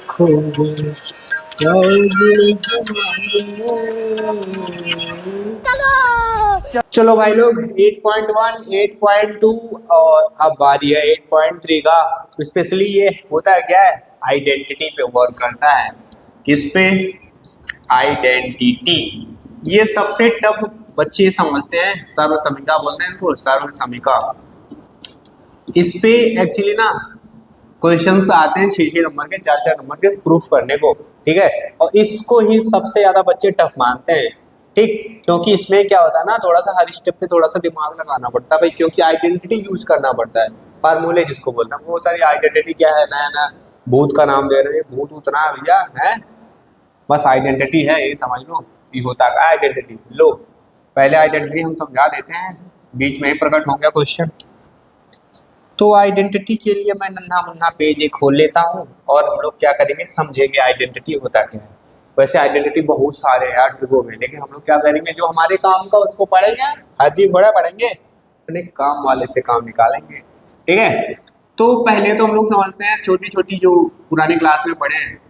खो गए चलो भाई लोग 8.1 8.2 और अब बारी है 8.3 का। स्पेशली ये होता है क्या है, आइडेंटिटी पे वर्क करता है। किस पे? आइडेंटिटी। ये सबसे टफ बच्चे समझते हैं, सर्वसमिका बोलते हैं इनको, सर्वसमिका। इस पे एक्चुअली ना क्वेश्चंस आते हैं 6-6 नंबर के, 4-4 नंबर के प्रूफ करने को, ठीक है। और इसको ही सबसे ज्यादा बच्चे टफ मानते हैं, ठीक। क्योंकि इसमें क्या होता है ना, थोड़ा सा हर स्टेप पे थोड़ा सा दिमाग लगाना पड़ता है भाई, क्योंकि आइडेंटिटी यूज करना पड़ता है। फार्मूले जिसको बोलते हैं, बहुत सारी आइडेंटिटी क्या है, नया नया भूत का नाम दे रहे हैं, भूत उतना है भैया है, बस आइडेंटिटी है, ये समझ लो। ये होता है आइडेंटिटी। लो पहले आइडेंटिटी हम समझा देते हैं, बीच में ही प्रकट हो गया क्वेश्चन। तो आइडेंटिटी के लिए मैं नन्हा मुन्ना पेज एक खोल लेता हूँ और हम लोग क्या करेंगे, समझेंगे आइडेंटिटी होता क्या है। वैसे आइडेंटिटी बहुत सारे यार ट्रिगो में, लेकिन हम लोग क्या करेंगे, जो हमारे काम का उसको पढ़ेंगे। हर चीज थोड़ा पढ़ेंगे, अपने काम वाले से काम निकालेंगे, ठीक है। तो पहले तो हम लोग समझते हैं छोटी छोटी जो पुराने क्लास में पढ़े हैं,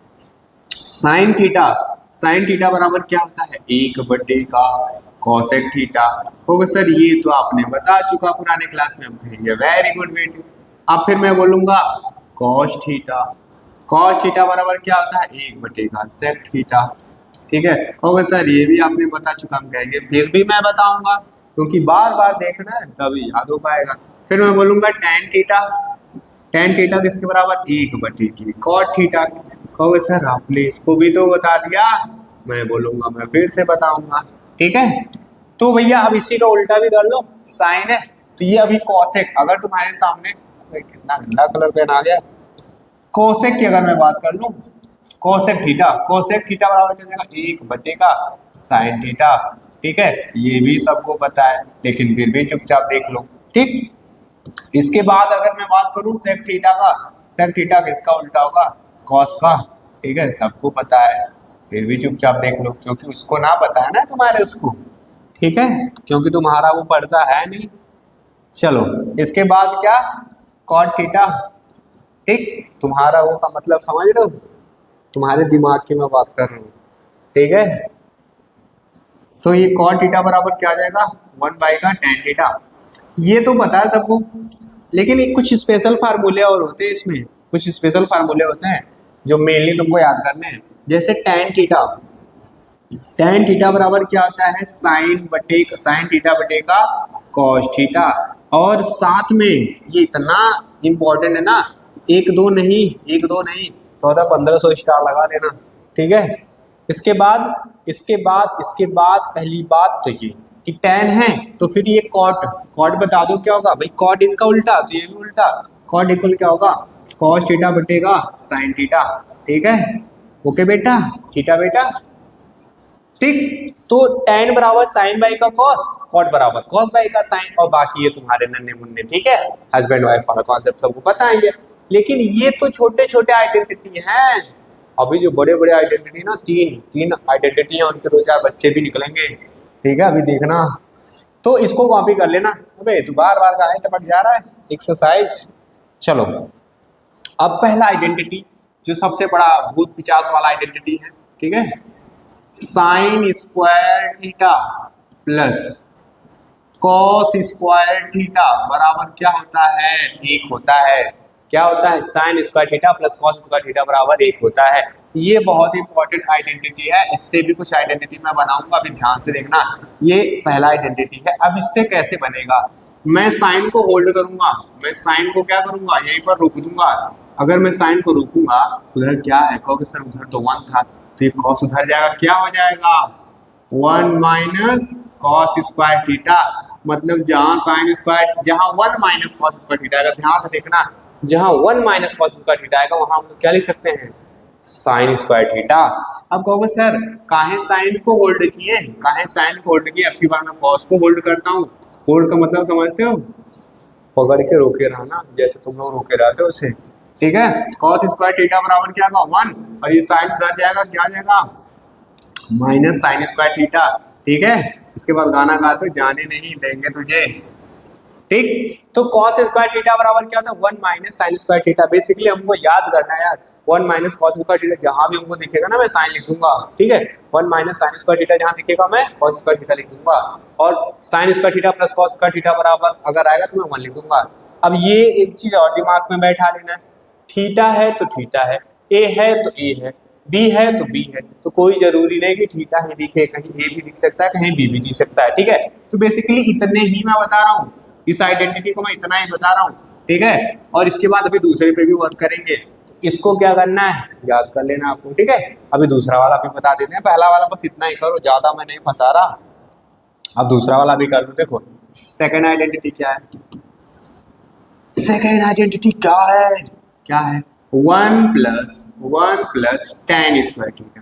साइन थीटा। साइन थीटा बराबर क्या होता है, 1 का कोसेक थीटा। होगा सर, ये तो आपने बता चुका पुराने क्लास में, हम कहेंगे वेरी गुड बेटी। अब फिर मैं बोलूंगा कॉस थीटा। कॉस थीटा बराबर क्या होता है, 1 का सेक थीटा, ठीक है। होगा सर, ये भी आपने बता चुका, हम कहेंगे फिर भी मैं बताऊंगा, क्योंकि बार बार देखना है तभी याद हो पाएगा। फिर मैं बोलूंगा टेन थीटा। टेन थीटा किसके बराबर, 1 की कॉट थीटा। कहोगे सर आपने इसको भी तो बता दिया, मैं बोलूंगा मैं फिर से बताऊंगा, ठीक है। तो भैया अब इसी का उल्टा भी कर लो, साइन है तो ये अभी कॉसेक। अगर तुम्हारे सामने, कितना गंदा कलर पेन आ गया, कोसेक की अगर मैं बात कर लूं, कोसेक थीटा। कोसेक थीटा बराबर क्या जाएगा, 1 का साइन थीटा, ठीक है। ये भी सबको पता है, लेकिन फिर भी चुपचाप देख लो, ठीक। इसके बाद अगर मैं बात करूं सेक थीटा का, सेक थीटा किसका उल्टा होगा, कॉस का, ठीक है। सबको पता है, फिर भी चुपचाप देख लो, क्योंकि उसको ना पता है ना तुम्हारे उसको, ठीक है, क्योंकि तुम्हारा वो पढ़ता है नहीं। चलो इसके बाद क्या, कॉट थीटा, ठीक। तुम्हारा वो का मतलब समझ रहे हो, तुम्हारे दिमाग की मैं बात कर रहा हूँ, ठीक है। तो ये कॉट थीटा बराबर क्या आ जाएगा, 1 का टेन थीटा। ये तो पता है सबको, लेकिन एक कुछ स्पेशल फार्मूले और होते हैं इसमें, कुछ स्पेशल फार्मूले होते हैं जो मेनली तुमको याद करने हैं। जैसे टेन थीटा, टेन थीटा बराबर क्या होता है, साइन थीटा बटे का कॉस थीटा। और साथ में ये इतना इंपॉर्टेंट है ना, 1-2 नहीं, 1-2 नहीं, 1400-1500 स्टार लगा देना, ठीक है। इसके बाद पहली बात तो ये कि टेन है तो फिर ये कॉट, कॉट बता दो क्या होगा भाई, कॉट इसका उल्टा तो ये भी उल्टा, कॉट इक्वल क्या होगा, कॉस थीटा बटेगा साइन थीटा, ठीक है। ओके बेटा, थीटा बेटा, ठीक। तो टेन बराबर साइन बाई का कॉस, कॉट बराबर कॉस बाई का साइन, और बाकी ये तुम्हारे नन्हे मुन्ने, ठीक है, हस्बैंड वाइफ वाला कॉन्सेप्ट सबको पता है ये। लेकिन ये तो छोटे छोटे आइडेंटिटी हैं, अभी जो बड़े बड़े आइडेंटिटी ना, तीन आइडेंटिटी है, उनके 2-4 बच्चे भी निकलेंगे, ठीक है, अभी देखना। तो इसको कॉपी कर लेना। अबे तू बार बार कहाँ टपक जा रहा है, एक्सरसाइज। चलो अब पहला आइडेंटिटी जो सबसे बड़ा भूत पिचास वाला आइडेंटिटी है, ठीक है, sine square theta plus cos square theta बराबर क्या होता है, 1 होता है। क्या होता है, sine square theta plus cos square theta बराबर 1 होता है। ये बहुत ही इंपॉर्टेंट आइडेंटिटी है, इससे भी कुछ आइडेंटिटी मैं बनाऊंगा, अभी ध्यान से देखना। ये पहला आइडेंटिटी है। अब इससे कैसे बनेगा, मैं साइन को होल्ड करूंगा, मैं साइन को क्या करूंगा, यहीं पर रोक दूंगा। अगर मैं साइन को रोकूंगा, उधर क्या है, कहोगे सर उधर तो 1 था, तो ये कॉस उधर जाएगा, क्या हो जाएगा, 1 माइनस कॉस स्क्वायर थीटा। मतलब जहां साइन स्क्वायर, जहां 1 माइनस कॉस स्क्वायर थीटा आएगा, ध्यान से देखना, जहां 1 माइनस कॉस स्क्वायर थीटा आएगा वहां हम क्या लिख सकते हैं, साइन स्क्वायर थीटा। अब कहोगे सर काहे साइन को होल्ड किए, काहे साइन को होल्ड किए, अब की बार मैं कॉस को होल्ड करता हूँ। होल्ड का मतलब समझते हो, पकड़ के रोके रहना, जैसे तुम लोग रोके रहते हो उसे, ठीक है। कॉस स्क्वायर थीटा बराबर क्या होगा, 1, और ये साइन उधर जाएगा, क्या जाएगा, माइनस साइन स्क्वायर थीटा, ठीक है। इसके बाद गाना गाते जाने नहीं देंगे तुझे, ठीक। तो कॉस स्क्वायर थीटा बराबर क्या होता है 1 minus sine square theta. Basically हमको याद करना है यार 1 माइनस कॉस स्क्वायर थीटा, जहां भी हमको दिखेगा ना मैं साइन लिख दूंगा, ठीक है। 1 माइनस साइन स्क्वायर थीटा जहां दिखेगा मैं कॉस स्क्वायर थीटा लिख दूंगा, और sign square theta plus cos square theta बराबर अगर आएगा तो मैं 1 लिख दूंगा। अब ये एक चीज और दिमाग में बैठा लेना है, थीटा है तो थीटा है, ए है तो ए है, बी है तो बी है, तो कोई जरूरी नहीं कि थीटा ही दिखे, कहीं ए भी दिख सकता है, कहीं बी भी दिख सकता है, ठीक है। तो बेसिकली इतने ही मैं बता रहा हूँ, इस आइडेंटिटी को मैं इतना ही बता रहा हूँ, ठीक है। और इसके बाद अभी दूसरे पे भी वर्क करेंगे, तो इसको क्या करना है याद कर लेना आपको, ठीक है। अभी दूसरा वाला भी बता देते हैं, पहला वाला बस इतना ही करो, ज्यादा मैं नहीं फंसा रहा। अब दूसरा वाला भी कर लो। देखो सेकेंड आइडेंटिटी क्या है, सेकेंड आइडेंटिटी क्या है, क्या है 1 plus tan square theta,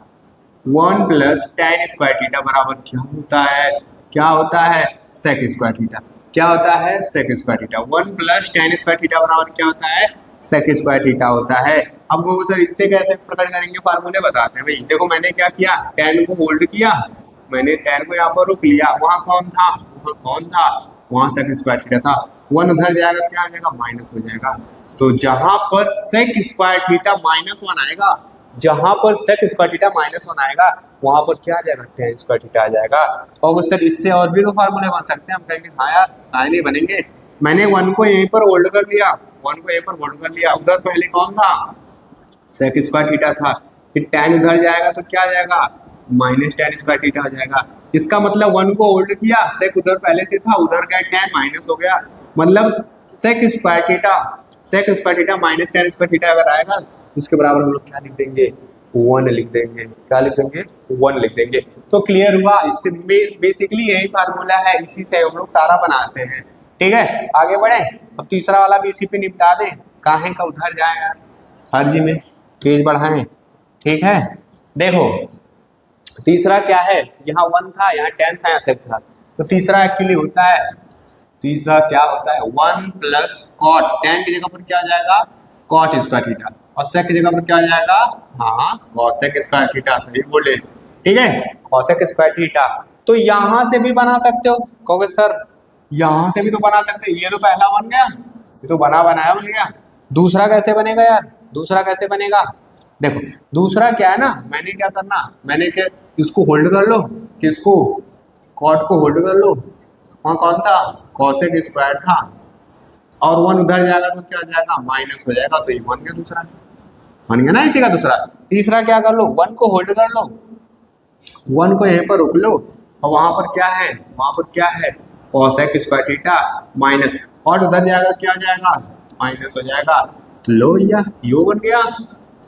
1 plus tan square theta बराबर क्या होता है, क्या होता है सेक स्क्वायर थीटा, क्या होता है sec square theta. 1 plus tan square theta बराबर क्या होता है सेक स्क्वायर थीटा होता है। अब वो सर इससे कैसे प्रकट करेंगे, फार्मूले बताते हैं भाई। देखो मैंने क्या किया, tan को होल्ड किया, मैंने tan को यहाँ पर रोक लिया, वहां कौन था, वहां सेक स्क्वायर थीटा था, 1 उधर जाएगा क्या आ जाएगा माइनस हो जाएगा। तो जहां पर सेक स्क्वायर थीटा -1 आएगा, जहां पर सेक स्क्वायर थीटा -1 आएगा वहां पर क्या आ जाएगा tan स्क्वायर थीटा आ जाएगा। और सर इससे और भी तो फार्मूले बन सकते हैं, हम कहेंगे हाँ यार काहे नहीं बनेंगे। मैंने 1 को यहीं पर होल्ड कर लिया, 1 को यहीं पर होल्ड कर लिया, उधर पहले कौन था सेक स्क्वायर थीटा था, फिर tan उधर जाएगा तो क्या आ जाएगा -tan स्क्वायर थीटा आ जाएगा। इसका मतलब 1 को होल्ड किया, सेक उधर पहले से था, उधर गया tan माइनस हो गया, मतलब sec square theta -tan square theta अगर आएगा उसके बराबर हम लोग क्या लिख देंगे 1 लिख देंगे, क्या लिख देंगे 1 लिख देंगे। तो क्लियर हुआ, इससे बेसिकली यही फार्मूला है, इसी से हम लोग सारा बनाते हैं, ठीक है। आगे बढ़े, अब तीसरा वाला भी इसी पे निपटा दें, काहे का उधर जाए यार, हर जी में पेज बढ़ाएं, ठीक है। देखो तीसरा क्या है, यहाँ 1 था, यहाँ tan था, यहाँ sec था, तो तीसरा एक्चुअली होता है, तीसरा क्या होता है 1 प्लस कॉट, tan की जगह पर क्या आ जाएगा कॉट स्क्वायर थीटा, और sec की जगह पर क्या आ जाएगा हाँ cosec स्क्वायर थीटा, सही बोले, ठीक है cosec स्क्वायर थीटा। तो यहाँ से भी बना सकते हो, कहोगे सर यहाँ से भी तो बना सकते हो, ये तो पहला बन गया, ये तो बना बनाया बन गया, दूसरा कैसे बनेगा यार, दूसरा कैसे बनेगा। देखो दूसरा क्या है ना, मैंने क्या करना, मैंने क्या इसको होल्ड कर लो, किसको कॉट को होल्ड कर लो, वहाँ कौन था cosec स्क्वायर था, और 1 उधर जाएगा तो क्या जाएगा माइनस हो जाएगा, तो ये बन गया दूसरा, बन गया ना इसी का दूसरा। तीसरा क्या कर लो 1 को होल्ड कर लो, 1 को यहीं पर रोक लो, और वहां पर क्या है, वहां पर क्या है cosec square theta minus cot उधर जाएगा क्या जाएगा माइनस हो जाएगा, तो लो भैया यो बन गया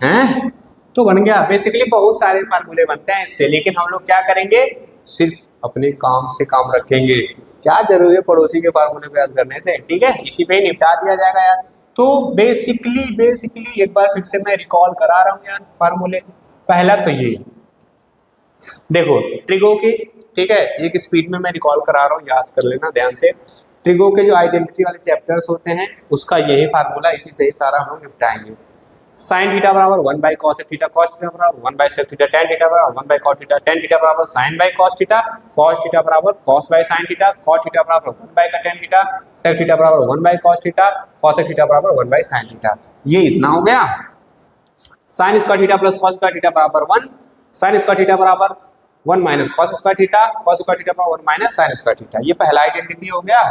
हैं, तो बन गया। बेसिकली बहुत सारे फार्मूले बनते हैं इससे, लेकिन हम लोग क्या करेंगे सिर्फ अपने काम से काम रखेंगे, क्या जरूरी है पड़ोसी के फार्मूले को याद करने से, ठीक है, इसी पे ही निपटा दिया जाएगा यार। तो बेसिकली एक बार फिर से मैं रिकॉल करा रहा हूँ यार फार्मूले। पहला तो ये देखो ट्रिगो के, ठीक है, एक स्पीड में मैं रिकॉल करा रहा हूँ, याद कर लेना ध्यान से। ट्रिगो के जो आइडेंटिटी वाले चैप्टर्स होते हैं उसका यही फार्मूला, इसी से ही सारा हम लोग निपटाएंगे। साइन थीटा बराबर 1 by cos theta, cos theta बराबर 1 by sec theta, tan theta बराबर 1 by cos theta, tan theta बराबर sine by cos theta, cos theta बराबर cos by sine theta, cos theta बराबर 1 बाई का tan थीटा, सेक थीटा बराबर 1 by cos theta, cos theta बराबर 1 by sine theta. ये इतना हो गया। Sign square theta plus cos square theta बराबर 1, साइन स्क्वायर थीटा बराबर 1 minus cos square theta, cos square theta बराबर 1 माइनस साइन स्क्वायर थीटा, ये पहला आइडेंटिटी हो गया।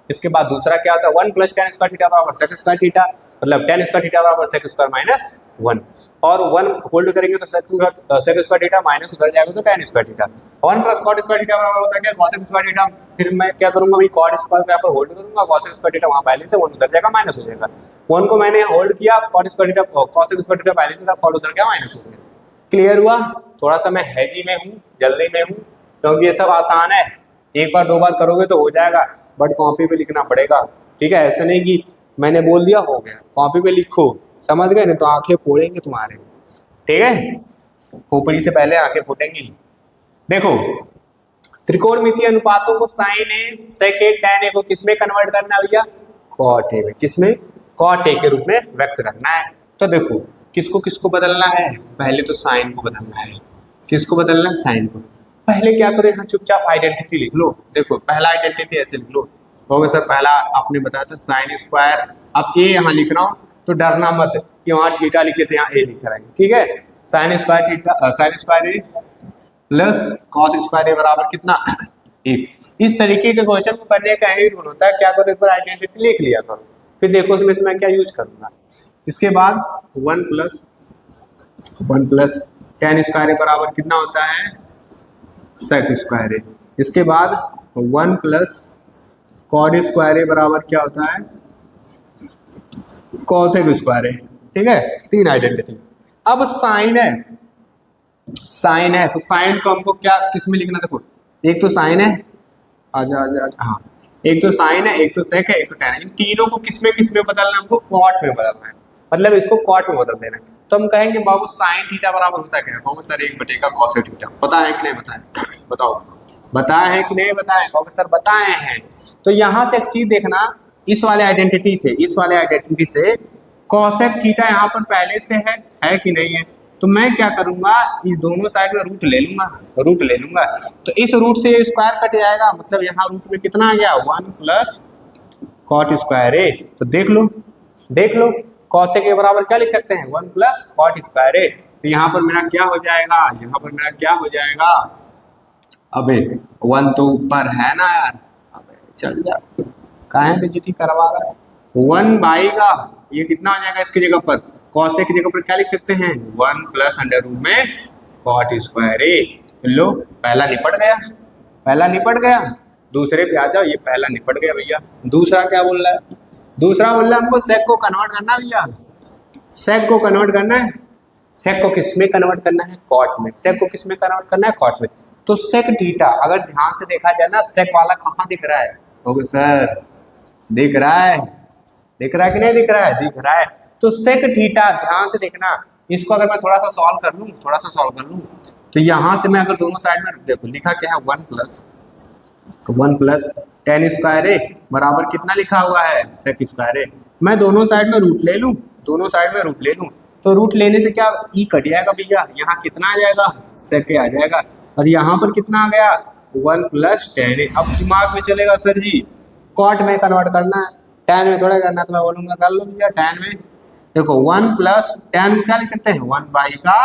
इसके बाद दूसरा क्या होता है 1 प्लस tan स्क्वायर थीटा बराबर सेक स्क्वायर थीटा, मतलब tan स्क्वायर थीटा बराबर सेक स्क्वायर माइनस 1, और 1 होल्ड करेंगे तो सेक स्क्वायर थीटा माइनस उधर जाएगा तो tan square theta. 1 plus cot square theta बराबर होता है क्या cosec स्क्वायर थीटा, फिर मैं क्या करूंगा भाई कॉट स्क्वायर को यहाँ पर होल्ड करूंगा, cosec स्क्वायर थीटा वहाँ पहले से 1 उधर जाएगा माइनस हो जाएगा, 1 को मैंने होल्ड किया, cot square theta cosec square theta पहले से था, कॉट उधर गया माइनस हो गया। क्लियर हुआ। थोड़ा सा मैं हैजी में हूँ, जल्दी में हूँ, क्योंकि ये सब आसान है, एक बार दो बार करोगे तो हो जाएगा, बट कॉपी पे लिखना पड़ेगा, ठीक है। ऐसा नहीं कि मैंने बोल दिया हो गया, कॉपी पे लिखो, समझ गए, नहीं तो आंखें फोड़ेंगे तुम्हारे, ठीक है, खोपड़ी से पहले आंखें फूटेंगी। देखो त्रिकोणमितीय अनुपातों को sign A sec A tan A को किसमें कन्वर्ट करना है भैया, कॉट ए में, किसमें कॉट ए के रूप में व्यक्त करना है। तो देखो किसको किसको बदलना है, पहले तो साइन को बदलना है, किसको बदलना है साइन को। पहले क्या करो यहाँ चुपचाप आइडेंटिटी लिख लो, देखो पहला आइडेंटिटी ऐसे लिख लो कहोगे सर पहला आपने बताया था साइन स्क्वायर, अब ए यहाँ लिख रहा हूँ तो डरना मत कि वहाँ थीटा लिखे थे यहाँ ए लिख रहे हैं, ठीक है। Sine square theta sine square A plus cos square A बराबर कितना 1। इस तरीके के क्वेश्चन को करने का यही रूल होता है, क्या करो एक बार आइडेंटिटी लिख लिया करो, फिर देखो उसमें से मैं क्या यूज करूंगा। इसके बाद 1 प्लस tan स्क्वायर ए बराबर कितना होता है sec स्क्वायर ए। इसके बाद 1 प्लस कॉड स्क्वायर ए बराबर क्या होता है cosec स्क्वायर ए, ठीक है। 3 आइडेंटिटी। अब साइन है, साइन है तो साइन को हमको क्या किस में लिखना, देखो एक तो साइन है, आजा आजा आजा, हाँ एक तो साइन है, एक तो सेक है, एक तो टैन है। इन तीनों को किस में बदलना है, हमको कॉट में बदलना है, मतलब इसको कॉट में बदल देना है। तो हम कहेंगे बाबू साइन थीटा बराबर होता क्या है, कहोगे सर 1/का कॉसेक थीटा। पता है कि नहीं बताएं, बताओ बताया है कि नहीं बताएं, कहोगे सर बताए हैं। तो यहाँ से एक चीज देखना, इस वाले आइडेंटिटी से कॉसेक थीटा यहाँ पर पहले से है कि नहीं है। तो मैं क्या करूंगा, इस दोनों साइड में रूट ले लूंगा, तो इस रूट से स्क्वायर कट जाएगा, मतलब यहाँ रूट में कितना आ गया 1 प्लस कॉट स्क्वायर ए। तो देख लो कॉसेक के बराबर क्या लिख सकते हैं 1 प्लस कॉट स्क्वायर ए। तो यहाँ पर मेरा क्या हो जाएगा, अबे 1 तो ऊपर है ना यार, अबे चल जा, काहे बेइज्जती करवा रहा है। 1 बाई का ये कितना हो जाएगा, इसकी जगह पर कॉसेक की जगह पर क्या लिख सकते हैं 1 प्लस अंडर रूट में कॉट स्क्वायर ए। तो लो पहला निपट गया, दूसरे पे आ जाओ, ये पहला निपट गया भैया। दूसरा क्या बोल रहा है, दूसरा बोल रहा है हमको सेक को कन्वर्ट करना भैया, सेक को कन्वर्ट करना है। सेक को किस में कन्वर्ट करना है, कॉट में। सेक को किस में कन्वर्ट करना है, कॉट में। तो सेक थीटा अगर ध्यान से देखा जाए ना, सेक वाला कहाँ दिख रहा है, तो सर दिख रहा है कि नहीं दिख रहा है। तो सेक थीटा ध्यान से देखना, इसको अगर मैं थोड़ा सा सॉल्व कर लूँ तो यहाँ से मैं अगर दोनों साइड में देखो लिखा क्या है 1 प्लस tan स्क्वायर ए बराबर कितना लिखा हुआ है सेक स्क्वायर ए। मैं दोनों साइड में रूट ले लूँ, तो रूट लेने से क्या ई कट जाएगा भैया, यहाँ कितना आ जाएगा सेक ए आ जाएगा, और यहाँ पर कितना आ गया 1 प्लस tan ए। अब दिमाग में चलेगा सर जी कॉट में कन्वर्ट करना है, टैन में थोड़ा करना, तो मैं बोलूंगा कर लो भैया टैन में। देखो 1 प्लस टैन क्या लिख सकते हैं 1 बाई का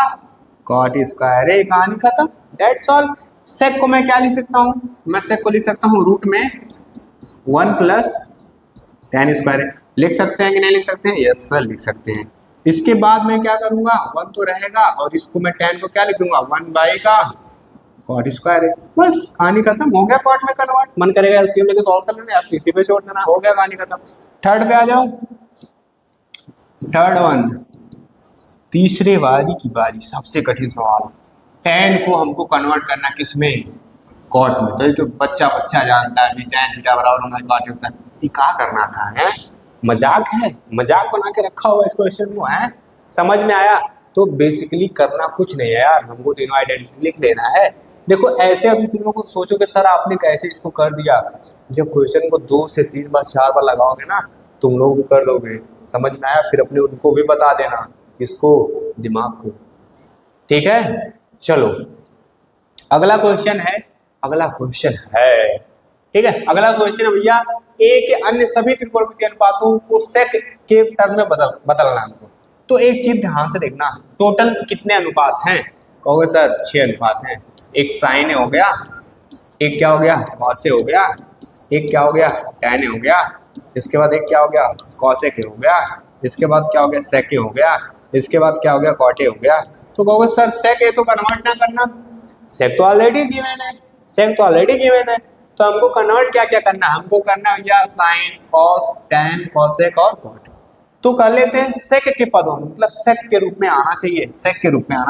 कॉट स्क्वायर ए, कहानी खत्म, डेट्स ऑल। सेक को मैं क्या लिख सकता हूँ, मैं सेक को लिख सकता हूँ रूट में 1 प्लस टैन स्क्वायर ए। लिख सकते हैं कि नहीं लिख सकते हैं, यस सर लिख सकते हैं। इसके बाद मैं क्या करूंगा 1 तो रहेगा, और इसको मैं टैन को क्या लिख दूंगा 1 बाई का कॉट स्क्वायर है, बस कहानी खत्म, हो गया कॉट में कन्वर्ट। मन करेगा एलसीएम लेके सॉल्व कर लेना, या इसी पे छोड़ देना, हो गया कहानी खत्म। थर्ड पे आ जाओ, थर्ड वन, तीसरे बारी की बारी, सबसे कठिन सवाल। tan को हमको कन्वर्ट करना किसमें, कॉट में। तो ये तो बच्चा जानता है tan थीटा बराबर होना कॉट होता है, ये क्या करना था है, मजाक है, मजाक बना के रखा हुआ इस क्वेश्चन को है, समझ में आया। तो बेसिकली करना कुछ नहीं है यार, हमको तीनों आइडेंटिटी लिख लेना है। देखो ऐसे अभी तुम लोग सोचो कि सर आपने कैसे इसको कर दिया, जब क्वेश्चन को 2 से 3 बार 4 बार लगाओगे ना तुम लोग भी कर दोगे, समझ में आया। फिर अपने उनको भी बता देना, किसको, दिमाग को, ठीक है। चलो अगला क्वेश्चन है, ठीक है। अगला क्वेश्चन है भैया, ए के अन्य सभी त्रिकोणमितीय अनुपातों को सेक के टर्म में बदलना हमको। तो एक चीज ध्यान से देखना, टोटल कितने अनुपात हैं, कहोगे सर 6 अनुपात हैं। एक साइन हो गया, एक क्या हो गया कॉस हो गया, एक क्या हो गया टैन हो गया, इसके बाद एक क्या हो गया कॉसेक हो गया, इसके बाद क्या हो गया सेक हो गया, इसके बाद क्या हो गया कॉटे हो गया। तो कहोगे सर सेक ए तो कन्वर्ट ना करना, सेक तो ऑलरेडी गिवन है, तो हमको कन्वर्ट क्या क्या करना, हमको करना भैया साइन कॉस टैन कॉसेक और कॉट। तो कर लेते हैं सेक के पदों में, मतलब सेक के रूप में आना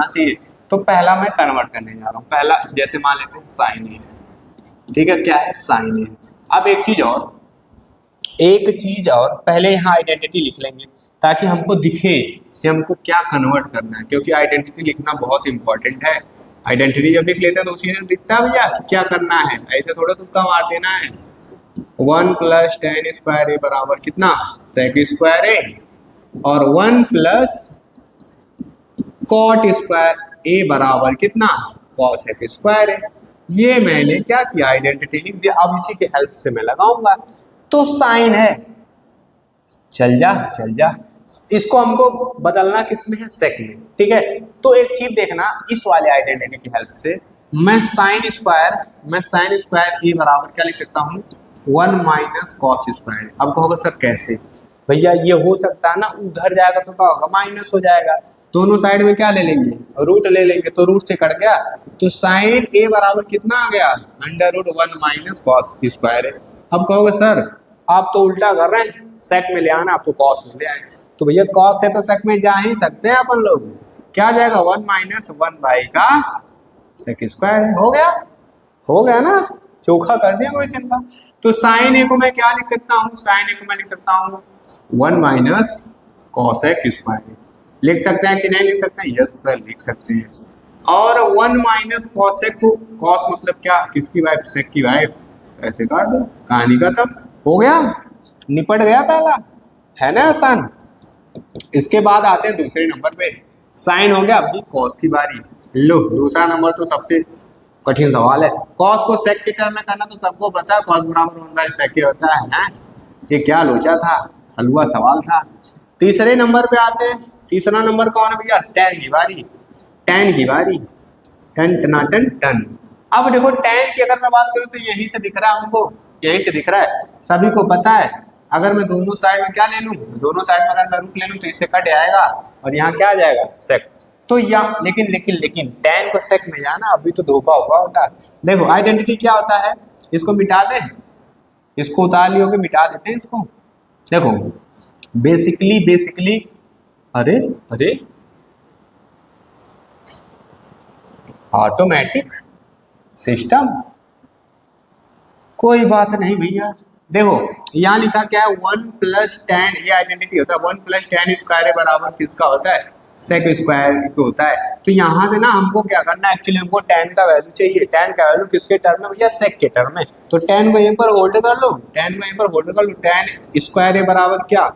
चाहिए, तो पहला मैं कन्वर्ट करने जा रहा हूँ। पहला जैसे मान लेते हैं साइन ए, ठीक है, क्या है साइन ए। अब एक चीज और पहले यहाँ आइडेंटिटी लिख लेंगे ताकि हमको दिखे कि हमको क्या कन्वर्ट करना है, क्योंकि आइडेंटिटी लिखना बहुत इंपॉर्टेंट है। आइडेंटिटी जब लिख लेते हैं तो उसी में दिखता है भैया क्या करना है, ऐसे थोड़ा तुक्का मार देना है। 1 प्लस tan स्क्वायर ए बराबर कितना सेक स्क्वायर ए, और 1 प्लस कॉट स्क्वायर ए बराबर कितना कॉसेक स्क्वायर ए। ये मैंने क्या किया आइडेंटिटी लिख दिया। अब इसी के हेल्प से मैं लगाऊंगा, तो साइन है, चल जा चल जा। इसको हमको बदलना किस में है, सेक में, ठीक है। तो एक चीज देखना, इस वाले आइडेंटिटी की हेल्प से मैं साइन स्क्वायर ए बराबर क्या लिख सकता हूँ, 1 माइनस कॉस स्क्वायर। अब कहोगे सर कैसे, भैया ये हो सकता है ना, उधर जाएगा तो क्या होगा, माइनस हो जाएगा। दोनों साइड में क्या ले लेंगे, रूट ले लेंगे, तो रूट से कट गया, तो साइन ए बराबर कितना आ गया, √1 माइनस कॉस स्क्वायर है। अब कहोगे सर आप तो उल्टा कर रहे हैं, सेक में ले आना, आप तो कॉस में ले आए। तो भैया कॉस से तो सेक में जा ही सकते हैं अपन लोग, क्या जाएगा 1 माइनस 1 बाई का सेक स्क्वायर। हो गया ना, चोखा कर दिया क्वेश्चन का। तो साइन ए को मैं क्या लिख सकता हूँ, साइन ए को मैं लिख सकता हूँ 1 माइनस कॉसेक स्क्वायर। लिख सकते हैं कि नहीं लिख सकते हैं, यस सर लिख सकते हैं। और 1 माइनस कॉसेक को, कॉस मतलब क्या, किसकी वाइफ, सेक की वाइफ, ऐसे कर दो, कहानी का तब हो गया, निपट गया पहला, है ना आसान। इसके बाद आते हैं दूसरे नंबर पे, साइन हो गया, अभी कॉस की बारी। लो दूसरा नंबर तो सबसे कठिन सवाल है, कॉस को सेक के टर्म में करना तो सबको पता है, कॉस बराबर 1 बाई सेक ही होता है ना। ये क्या लोचा था, हलवा सवाल था। तीसरे नंबर पे आते हैं, तीसरा नंबर कौन है भैया, टैन की बारी, टैन की बारी, टन टनाटन टन। अब देखो टैन की अगर मैं बात करूं तो यहीं से दिख रहा है हमको, यहीं से दिख रहा है, सभी को पता है। अगर मैं दोनों साइड में क्या ले लूं, दोनों साइड में अगर मैं रूट ले लूं तो इससे कट आएगा और यहाँ क्या आ जाएगा, सेक। तो या लेकिन टैन को सेक में जाना अभी तो धोखा हुआ होता है। देखो आइडेंटिटी क्या होता है, इसको मिटा दें, इसको उतार लियोगे, मिटा देते हैं इसको। देखो बेसिकली अरे ऑटोमेटिक सिस्टम, कोई बात नहीं भैया। देखो यहाँ लिखा क्या है, 1 प्लस टैन, ये आइडेंटिटी होता है, 1 प्लस टैन स्क्वायर बराबर किसका होता है, सेक स्क्वायर का होता है। तो यहाँ से ना हमको क्या करना है, एक्चुअली हमको टैन का वैल्यू चाहिए। टैन का वैल्यू किसके टर्म में भैया, सेक के टर्म में। तो टैन को यहीं पर होल्ड कर लो, टैन को यहीं पर होल्ड कर लो। टैन स्क्वायर बराबर क्या,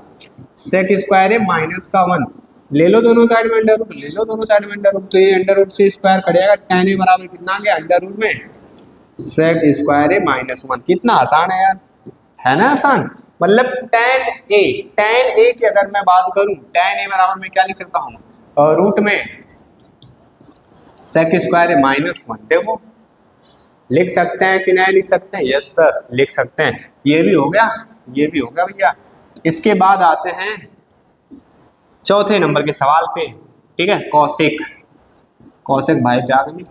सेक स्क्वायर माइनस का 1, ले लो दोनों साइड में अंडर रूट, ले लो दोनों साइड में अंडर रूट, तो ये अंडर रूट से स्क्वायर कट जाएगा, टैन बराबर कितना आ गया, अंडर रूट में सेक स्क्वायर -1। कितना आसान है यार, है ना आसान। मतलब टैन ए की अगर मैं बात करूं, टैन ए बराबर में क्या लिख सकता हूँ, रूट में सेक स्क्वायर -1। देखो लिख सकते हैं कि नहीं लिख सकते हैं, यस सर लिख सकते हैं। ये भी हो गया, ये भी हो गया भैया। इसके बाद आते हैं चौथे नंबर के सवाल पे, ठीक है। कॉसेक भाई पे आ गई,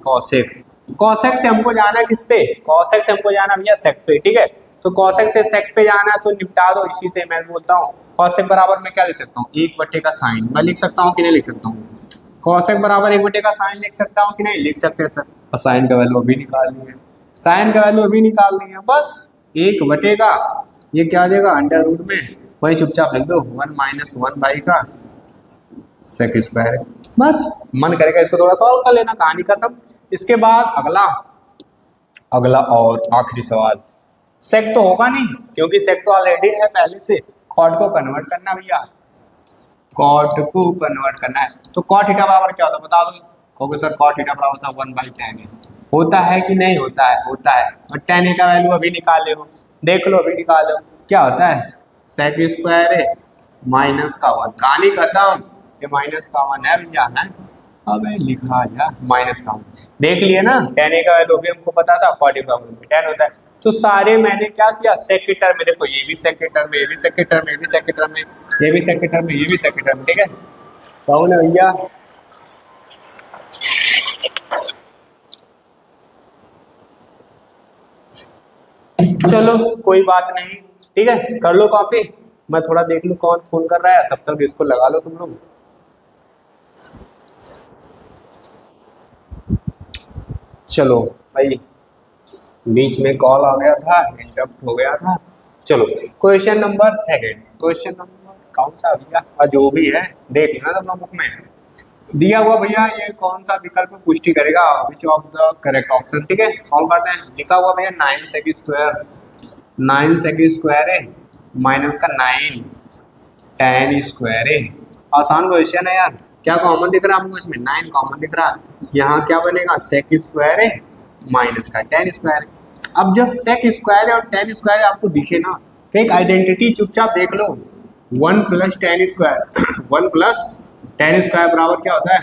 कॉसेक से हमको जाना है किस पे, कॉसेक से हमको जाना भैया सेक पे, ठीक है। तो कॉसेक से सेक पे जाना है तो निपटा दो इसी से। मैं बोलता हूँ कॉसेक बराबर मैं क्या लिख सकता हूँ, 1 का साइन। मैं लिख सकता हूँ कि नहीं लिख सकता हूँ, कॉसेक बराबर 1 का साइन लिख सकता हूँ कि नहीं लिख सकते सर। और साइन का वैल्यू अभी निकालनी है, साइन का वैल्यू अभी निकालनी है, बस 1 का ये क्या आ जाएगा, अंडर रूट में, वही चुपचाप लिख दो 1 माइनस 1 बाई का सेक स्क्वायर। बस मन करेगा इसको थोड़ा सॉल्व कर लेना, कहानी खत्म। इसके बाद अगला और आखिरी सवाल, सेक तो होगा नहीं क्योंकि सेक तो ऑलरेडी है पहले से। कॉट को कन्वर्ट करना भैया, कॉट को कन्वर्ट करना है। तो कॉट थीटा बराबर क्या होता है बता दो, कहोगे सर कॉट थीटा बराबर होता है 1 बाई टैन ए। होता है कि नहीं होता है, होता है। और टैन ए का वैल्यू अभी निकाल लो, देख लो अभी निकाल लो, क्या होता है, सेक स्क्वायर है -1। कहानी खत्म, ये -1 है भैया, है अब लिखा जा -1। देख लिए ना, टैन ए का वैल्यू भी हमको पता था, 45 होता है। तो सारे मैंने क्या किया, सेक के टर्म में, देखो ये भी सेक के टर्म में, ये भी सेक के टर्म में, ये भी सेक के टर्म में, ये भी सेक के टर्म में, ये भी सेक के टर्म में, ठीक है। कौन है भैया, चलो कोई बात नहीं, ठीक है। कर लो कॉपी, मैं थोड़ा देख लूं कौन फोन कर रहा है, तब तक इसको लगा लो तुम लोग। चलो भाई, बीच में कॉल आ गया था, इंटरप्ट हो गया था। चलो क्वेश्चन नंबर 2, क्वेश्चन नंबर कौन सा भैया, जो भी है देख लेना तुम लोग बुक में दिया हुआ भैया। ये कौन सा विकल्प पुष्टि करेगा, which of the correct option, ठीक है। सॉल्व करते हैं। लिखा हुआ भैया 9 सेक स्क्वायर है माइनस का 9 टैन स्क्वायर है। आसान क्वेश्चन है यार। क्या कॉमन दिख रहा है आपको इसमें, 9 कॉमन दिख रहा है। यहाँ क्या बनेगा, सेक स्क्वायर है माइनस का टैन स्क्वायर है। अब जब सेक स्क्वायर है और टैन स्क्वायर है आपको दिखे ना, तो एक आइडेंटिटी चुपचाप देख लो, 1 plus ten square 1 plus ten square बराबर क्या होता है,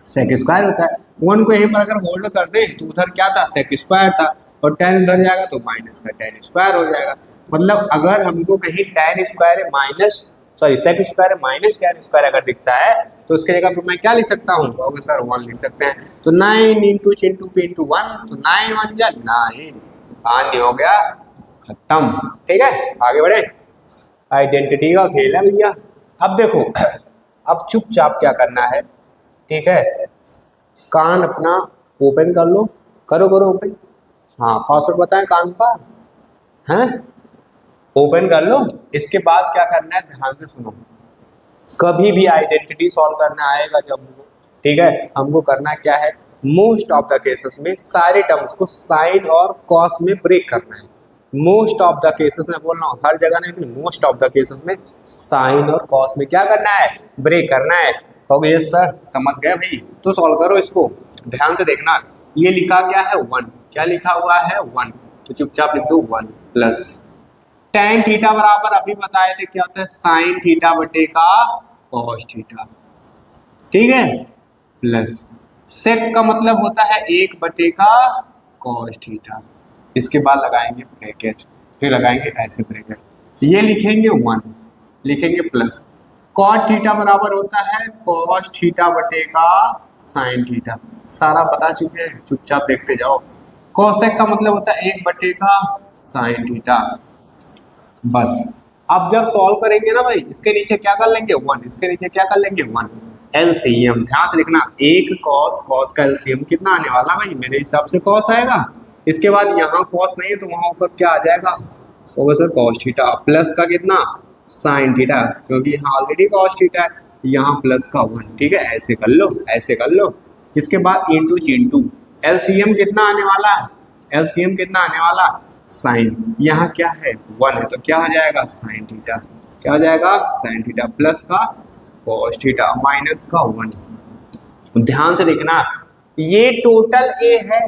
सेक स्क्वायर होता है। 1 को यहीं पर अगर होल्ड कर दे तो उधर क्या था, सेक स्क्वायर था, और 10 उधर जाएगा तो माइनस का टेन स्क्वायर हो जाएगा। मतलब अगर हमको कहीं टेन स्क्वायर है माइनस सॉरी सेक स्क्वायर है माइनस टेन स्क्वायर अगर दिखता है तो उसके जगह पर मैं क्या लिख सकता हूँ, तो सर 1 लिख सकते हैं। तो 9 इंटू इंटू पी इंटू 1, तो 9 1 जा 9, आने हो गया खत्म। ठीक है, आगे बढ़े, आइडेंटिटी का खेल है भैया। अब देखो अब चुपचाप क्या करना है, ठीक है, कान अपना ओपन कर लो, करो ओपन, हाँ पासवर्ड बताएं कान का, हैं ओपन कर लो। इसके बाद क्या करना है, ध्यान से सुनो, कभी भी आइडेंटिटी सॉल्व करना आएगा जब हमको, ठीक है, हमको करना क्या है, मोस्ट ऑफ द केसेस में सारे टर्म्स को साइन और कॉस में ब्रेक करना है। मोस्ट ऑफ द केसेस में बोल रहा हूँ, हर जगह नहीं, मोस्ट ऑफ द केसेस में साइन और कॉस में क्या करना है, ब्रेक करना है। कहोगे यस सर समझ गए भाई, तो सॉल्व करो इसको, ध्यान से देखना। ये लिखा क्या है 1, क्या लिखा हुआ है 1, तो चुपचाप लिख दो 1 प्लस टेन थीटा बराबर अभी बताए थे क्या होता है, साइन थीटा बटे का कॉस थीटा, ठीक है, प्लस सेक का मतलब होता है 1 बटे का कॉस थीटा। इसके बाद लगाएंगे ब्रैकेट, फिर लगाएंगे ऐसे ब्रैकेट, ये लिखेंगे 1, लिखेंगे प्लस कॉट थीटा बराबर होता है कॉस थीटा बटे का साइन थीटा। सारा बता चुके हैं, चुपचाप देखते जाओ। कोसेक का मतलब होता है 1 बटे का साइन थीटा। बस अब जब सॉल्व करेंगे ना भाई, इसके नीचे क्या कर लेंगे 1, इसके नीचे क्या कर लेंगे 1, एलसीएम ध्यान से लिखना, एक कॉस का एलसीएम कितना आने वाला भाई, मेरे हिसाब से कॉस आएगा। इसके बाद यहाँ कॉस नहीं है तो वहां ऊपर क्या आ जाएगा, होगा सर कॉस थीटा प्लस का कितना साइन थीटा, क्योंकि यहाँ ऑलरेडी कॉस थीटा है, यहाँ प्लस का 1, ठीक है, ऐसे कर लो ऐसे कर लो। इसके बाद इंटू चिंटू, एलसीएम कितना आने वाला है, एलसीएम कितना आने वाला, साइन, यहाँ क्या है 1 है तो क्या हो जाएगा साइन थीटा, क्या हो जाएगा साइन थीटा प्लस का कॉस थीटा माइनस का 1। ध्यान से देखना, ये टोटल ए है।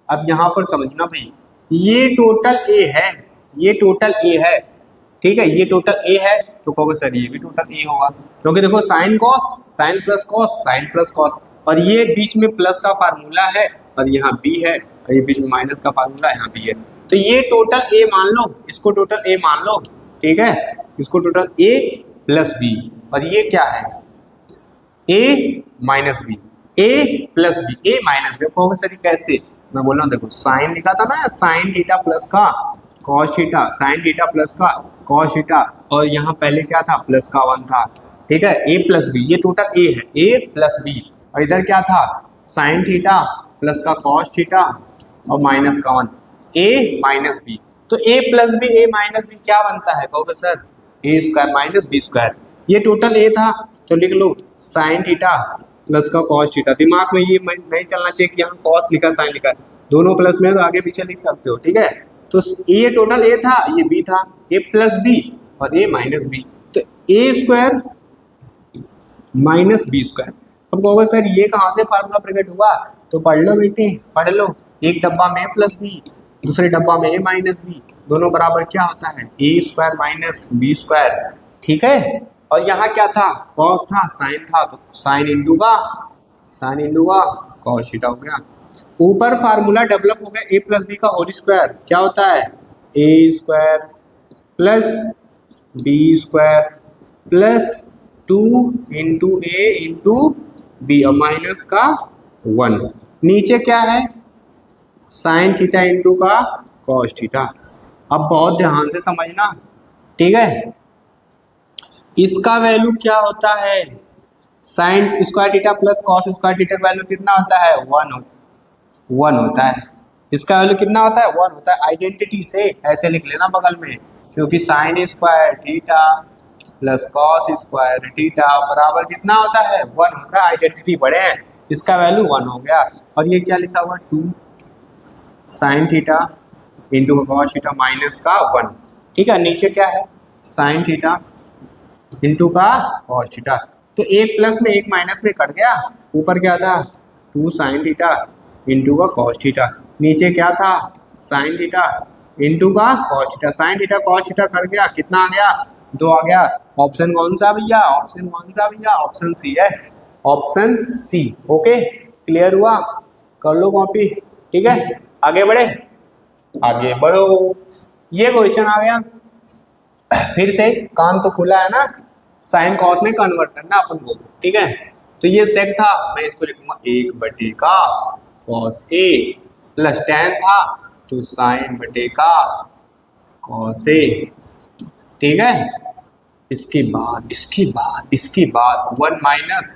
अब यहाँ पर समझना भाई, ये टोटल ए है, ये टोटल ए है, ठीक है, ये टोटल ए है, तो कहोगे सर ये भी टोटल ए होगा, क्योंकि देखो sine cos, sine plus cos, sine plus cos, और ये बीच में प्लस का फार्मूला है और यहाँ बी है, और ये बीच में माइनस का फार्मूला यहाँ बी है, तो ये टोटल ए मान लो, इसको टोटल ए मान लो, ठीक है, इसको टोटल ए प्लस बी, और ये क्या है ए minus B, A plus B, A minus B. कहोगे सर कैसे, मैं बोल रहा हूँ देखो साइन लिखा था ना, साइन थीटा प्लस का cos theta, sine theta plus का कॉस थीटा, और यहाँ पहले क्या था प्लस का 1 था, ठीक है, ए प्लस बी, ये टोटल ए है, ए प्लस बी, और इधर क्या था साइन थीटा प्लस का कॉस थीटा और माइनस का 1, ए माइनस बी, तो ए प्लस बी ए माइनस बी क्या बनता है, कहोगे सर ए स्क्वायर माइनस बी स्क्वायर। ये टोटल ए था तो लिख लो साइन थीटा प्लस का कॉस थीटा, दिमाग में ये नहीं चलना चाहिए कि यहाँ कॉस लिखा साइन लिखा, दोनों प्लस में तो आगे पीछे लिख सकते हो, ठीक है। तो ये टोटल ए था, ये बी था, ए प्लस बी और ए माइनस बी, तो ए स्क्वायर माइनस बी स्क्वायर। अब कहोगे सर ये कहाँ से फार्मूला प्रकट हुआ, तो पढ़ लो बेटे पढ़ लो, एक डब्बा में ए प्लस बी, दूसरे डब्बा में ए माइनस बी, दोनों बराबर क्या होता है A square minus B square, ठीक है। और यहाँ क्या था कॉस था साइन था, तो साइन इंटू का कॉस थीटा हो गया। ऊपर फार्मूला डेवलप हो गया ए प्लस बी का होल स्क्वायर, क्या होता है A square plus B square plus 2 into A into B और माइनस का 1, नीचे क्या है साइन थीटा इंटू का कॉस थीटा। अब बहुत ध्यान से समझना, ठीक है, इसका वैल्यू क्या होता है sine square theta plus cos square theta का वैल्यू कितना होता है 1 होता है, इसका वैल्यू कितना होता है 1 होता है। आइडेंटिटी से ऐसे लिख लेना बगल में, क्योंकि sign square theta plus cos square theta बराबर कितना होता है 1 होता है। आइडेंटिटी बड़े हैं, इसका वैल्यू 1 हो गया। और ये क्या लिखा हुआ 2 sign theta into cos theta minus का 1, ठीक है, नीचे क्या है साइन थीटा इंटू का कॉस थीटा, तो एक प्लस में एक माइनस में कट गया, ऊपर क्या था 2 साइन थीटा इंटू का कॉस थीटा, नीचे क्या था साइन थीटा इंटू का cos theta, sign theta cos theta कर गया, कितना आ गया 2 आ गया। ऑप्शन कौन सा भैया, ऑप्शन कौन सा भैया, ऑप्शन सी है, ऑप्शन सी। ओके क्लियर हुआ, कर लो कॉपी, ठीक है आगे बढ़े, आगे बढ़ो। ये क्वेश्चन आ गया, फिर से कान तो खुला है ना, साइन कॉस में कन्वर्ट करना अपन को, ठीक है। तो ये सेक था, मैं इसको लिखूंगा 1 का कॉस ए प्लस tan था तो साइन का कॉस ए, ठीक है। इसके बाद 1 माइनस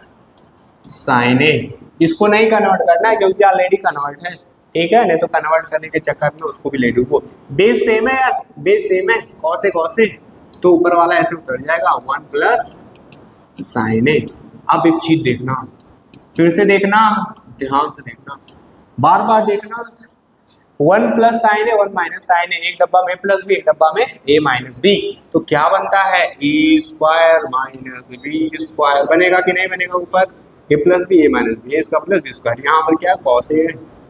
साइन ए, इसको नहीं कन्वर्ट करना है क्योंकि ऑलरेडी कन्वर्ट है, ठीक है, नहीं तो कन्वर्ट करने के चक्कर में उसको भी ले लूंगा। बेस सेम है यार, बेस सेम है, कॉस ए तो ऊपर वाला ऐसे उतर जाएगा 1 प्लस साइन ए। अब एक चीज देखना, फिर से देखना, ध्यान से देखना, बार बार देखना, 1 plus sign A 1 minus sign ए, एक डब्बा में प्लस बी एक डब्बा में ए माइनस बी, तो क्या बनता है A square minus B square, बनेगा कि नहीं बनेगा, ऊपर ए प्लस बी ए माइनस बी, इसका प्लस बी स्क्वायर, यहाँ पर क्या है कॉस ए,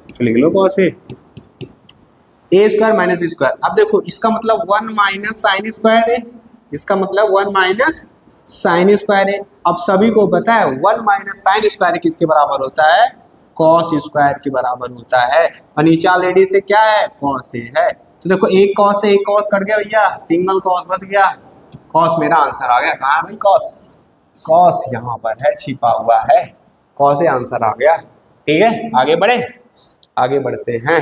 तो लिख लो cos A square minus B square. अब देखो इसका मतलब 1 माइनस साइन स्क्वायर है, इसका मतलब 1 माइनस साइन स्क्वायर है। अब सभी को पता है 1 माइनस साइन स्क्वायर किसके बराबर होता है, कॉस स्क्वायर के बराबर होता है, और नीचे ऑलरेडी से क्या है कॉस ए है, तो देखो एक कॉस से एक कॉस कट गया भैया, सिंगल कॉस बच गया, कॉस मेरा आंसर आ गया, कहाँ है भाई कॉस, कॉस यहाँ पर है छिपा हुआ है, कॉस ए आंसर आ गया, ठीक है आगे बढ़े, आगे बढ़ते हैं।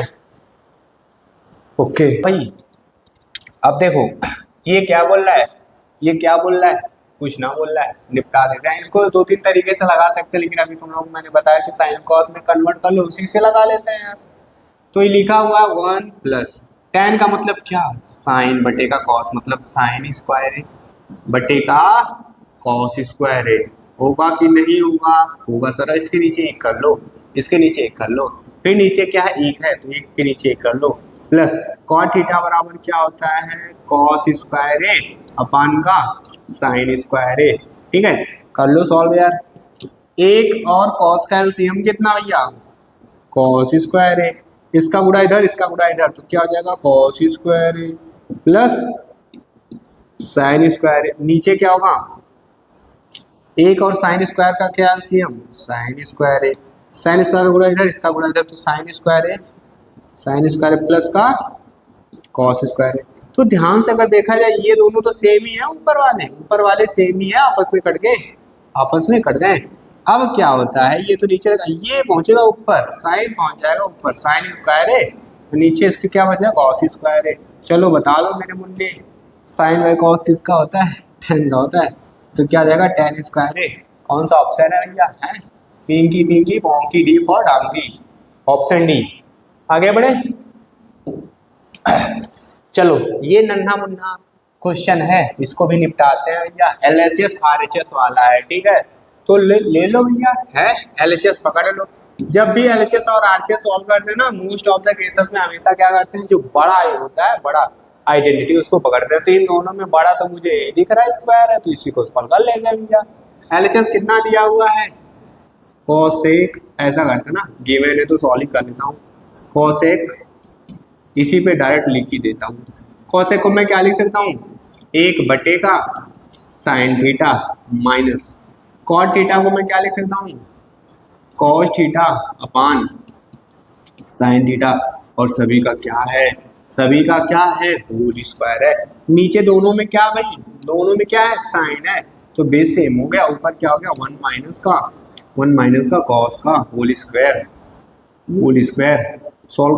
ओके भाई अब देखो ये क्या बोल रहा है, ये क्या बोल रहा है, कुछ ना बोल रहा है, निपटा देते हैं इसको, 2-3 तरीके से लगा सकते हैं, लेकिन अभी तुम लोग मैंने बताया कि साइन कॉस में कन्वर्ट कर लो, उसी से लगा लेते हैं यार। तो ये लिखा हुआ 1 प्लस tan का मतलब क्या, साइन बटे का कॉस, मतलब साइन स्क्वायर है बटे का कॉस स्क्वायर है, होगा कि नहीं होगा, होगा सर, इसके नीचे एक कर लो, इसके नीचे एक कर लो, फिर नीचे क्या है एक है तो एक के नीचे एक कर लो, प्लस कॉट थीटा बराबर क्या होता है कॉस स्क्वायर है अपान का साइन स्क्वायर है, ठीक है कर लो सॉल्व यार। एक और कॉस का एलसीएम कितना भैया, कॉस स्क्वायर है, इसका गुणा इधर इसका गुणा इधर, तो क्या हो जाएगा कॉस स्क्वायर है प्लस साइन स्क्वायर है, नीचे क्या होगा एक और साइन स्क्वायर का क्या एलसीएम साइन स्क्वायर है, साइन स्क्वायर का गुणा इधर इसका गुणा इधर, तो साइन स्क्वायर है, साइन स्क्वायर प्लस का कॉस स्क्वायर है। तो ध्यान से अगर देखा जाए ये दोनों तो सेम ही है, ऊपर वाले सेम ही है, आपस में कट गए, आपस में कट गए। अब क्या होता है ये तो नीचे लगा, ये पहुंचेगा ऊपर, साइन पहुंच जाएगा ऊपर, साइन स्क्वायर है, नीचे इसके क्या बचा कॉस स्क्वायर है। चलो बता लो मेरे मुन्ने, साइन बाई कॉस किसका होता है, tan का होता है, तो क्या जाएगा tan स्क्वायर है, कौन सा ऑप्शन है भैया, है पिंकी पिंकी पोंकी डी फॉर डांगी, ऑप्शन डी। आगे बढ़े, चलो ये नन्हा मुन्ना क्वेश्चन है, इसको भी निपटाते हैं भैया, LHS RHS वाला है, ठीक है तो ले लो भैया, है LHS पकड़ लो। जब भी LHS और RHS सॉल्व करते हैं ना, मोस्ट ऑफ द केसेस में हमेशा क्या करते हैं, जो बड़ा होता है बड़ा आइडेंटिटी उसको पकड़ते हैं, तो इन दोनों में बड़ा तो मुझे दिख रहा है स्क्वायर है, तो इसी को सॉल्व कर लेंगे भैया। LHS कितना दिया हुआ है कोसेक, ऐसा करते ना गिवन है तो सॉल्व कर लेता हूँ, कोसेक इसी पे डायरेक्ट लिख ही देता हूँ। कोसेक को मैं क्या लिख सकता हूँ 1 बटे का sine theta minus cot theta को मैं क्या लिख सकता हूँ cos theta upon sine theta, और सभी का क्या है, सभी का क्या है होल स्क्वायर है। नीचे दोनों में क्या भाई, दोनों में क्या है साइन है, तो बेस सेम हो गया, ऊपर क्या हो गया 1 माइनस का कॉस का whole square, whole square. Solve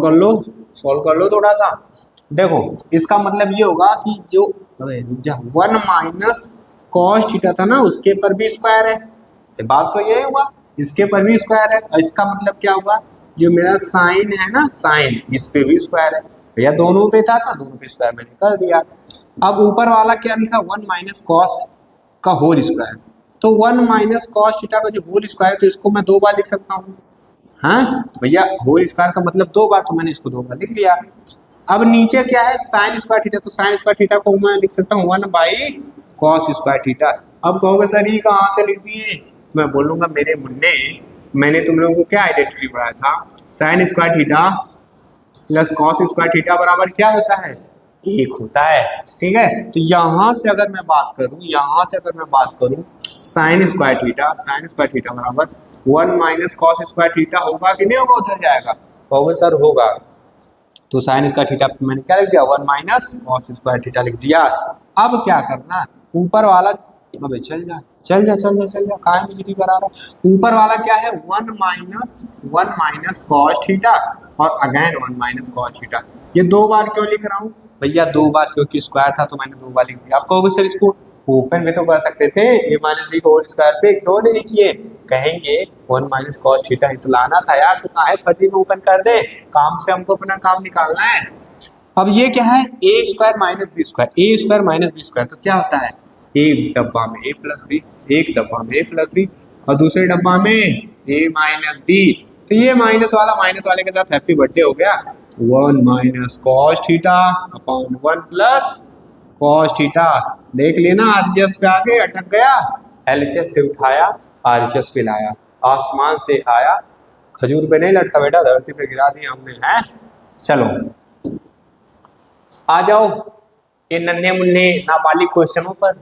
कर लो थोड़ा सा, देखो इसका मतलब ये होगा कि जो 1 माइनस कॉस थीटा था ना उसके पर भी स्क्वायर है, बात तो ये हुआ इसके पर भी स्क्वायर है, और इसका मतलब क्या हुआ जो मेरा साइन है ना साइन इस पे भी स्क्वायर है भैया, दोनों पे था ना दोनों पे स्क्वायर मैंने कर दिया। अब ऊपर वाला क्या लिखा 1 माइनस कॉस का होल स्क्वायर, तो 1 माइनस कॉस थीटा का जो होल स्क्वायर है तो इसको मैं 2 बार लिख सकता हूँ, हाँ भैया होल स्क्वायर का मतलब 2 बार, तो मैंने इसको 2 बार लिख लिया। अब नीचे क्या है साइन स्क्वायर थीटा, तो साइन स्क्वायर थीटा को मैं लिख सकता हूँ 1 बाई कॉस स्क्वायर थीटा। अब कहोगे सर ये कहाँ से लिख दिए, मैं बोलूँगा मेरे मुन्ने मैंने तुम लोगों को क्या आइडेंटिटी पढ़ाया था, sign square theta plus cos square theta बराबर क्या होता है, 1 होता है। ठीक है, तो यहां से अगर मैं बात करूं साइन स्क्वायर थीटा बराबर 1 माइनस कॉस स्क्वायर थीटा होगा कि नहीं होगा, उधर जाएगा, होगा सर होगा। तो साइन स्क्वायर थीटा मैंने क्या लिख दिया, 1 माइनस कॉस स्क्वायर थीटा लिख दिया। अब क्या करना, ऊपर वाला, अबे चल जा कहाँ बिजली करा रहा, ऊपर वाला क्या है 1 माइनस कॉस थीटा और अगेन 1 माइनस कॉस थीटा। ये 2 बार क्यों लिख रहा हूँ भैया, 2 बार क्योंकि स्क्वायर था तो मैंने 2 बार लिख दिया। आप कहोगे सर इसको ओपन में तो कर सकते थे, ए माइनस बी को होल स्क्वायर पे क्यों नहीं किए, कहेंगे 1 माइनस कॉस थीटा ही तो लाना था यार, तो काहे फर्जी में ओपन कर दे, काम से हमको अपना काम निकालना है। अब ये क्या है, A square minus B square, तो क्या होता है, एक डब्बा में ए प्लस बी और दूसरे डब्बा में ए माइनस बी, तो ये माइनस वाले के साथ हैप्पी बर्थडे हो गया, 1 minus cos theta upon 1 plus cos theta. देख लेना आरएचएस पे आके अटक गया, एलएचएस से उठाया आरएचएस पे लाया, आसमान से आया खजूर पे नहीं लटका बेटा, धरती पे गिरा दिया हमने हैं। चलो आ जाओ ये नन्हे मुन्ने नाबालिग क्वेश्चनों पर,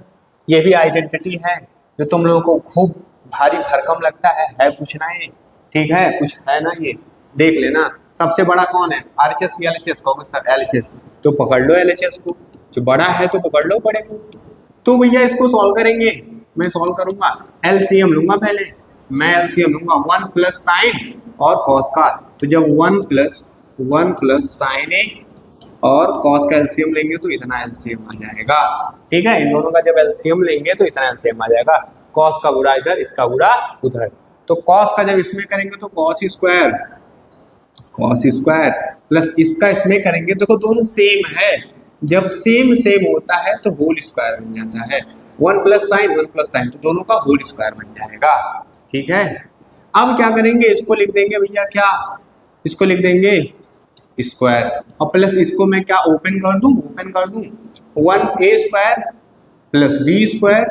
ये भी आइडेंटिटी है जो तुम लोगों को खूब भारी भरकम लगता है कुछ ना ये, ठीक है कुछ है ना ये, देख लेना। सबसे बड़ा कौन है, आरएचएस की एलएचएस, कहोगे सर एलएचएस, तो पकड़ लो एलएचएस को, जो बड़ा है तो पकड़ लो बड़े को। तो भैया इसको सॉल्व करेंगे, मैं सॉल्व करूंगा, एलसीएम लूंगा पहले, मैं एलसीएम लूंगा 1 प्लस साइन और कॉस का, तो जब 1 प्लस साइन ए और कॉस का एलसीएम लेंगे तो इतना एलसीएम आ जाएगा। ठीक है, इन दोनों का जब एलसीएम लेंगे तो इतना एलसीएम आ जाएगा, कॉस का बुरा इधर, इसका बुरा उधर, तो कॉस का जब इसमें करेंगे तो कॉस स्क्वायर प्लस इसका इसमें करेंगे, देखो दोनों सेम है, जब सेम होता है तो होल स्क्वायर बन जाता है, 1 प्लस साइन, तो दोनों का होल स्क्वायर बन जाएगा। ठीक है, अब क्या करेंगे, इसको लिख देंगे भैया क्या, इसको लिख देंगे स्क्वायर और प्लस इसको मैं क्या ओपन कर दूं 1a square plus b square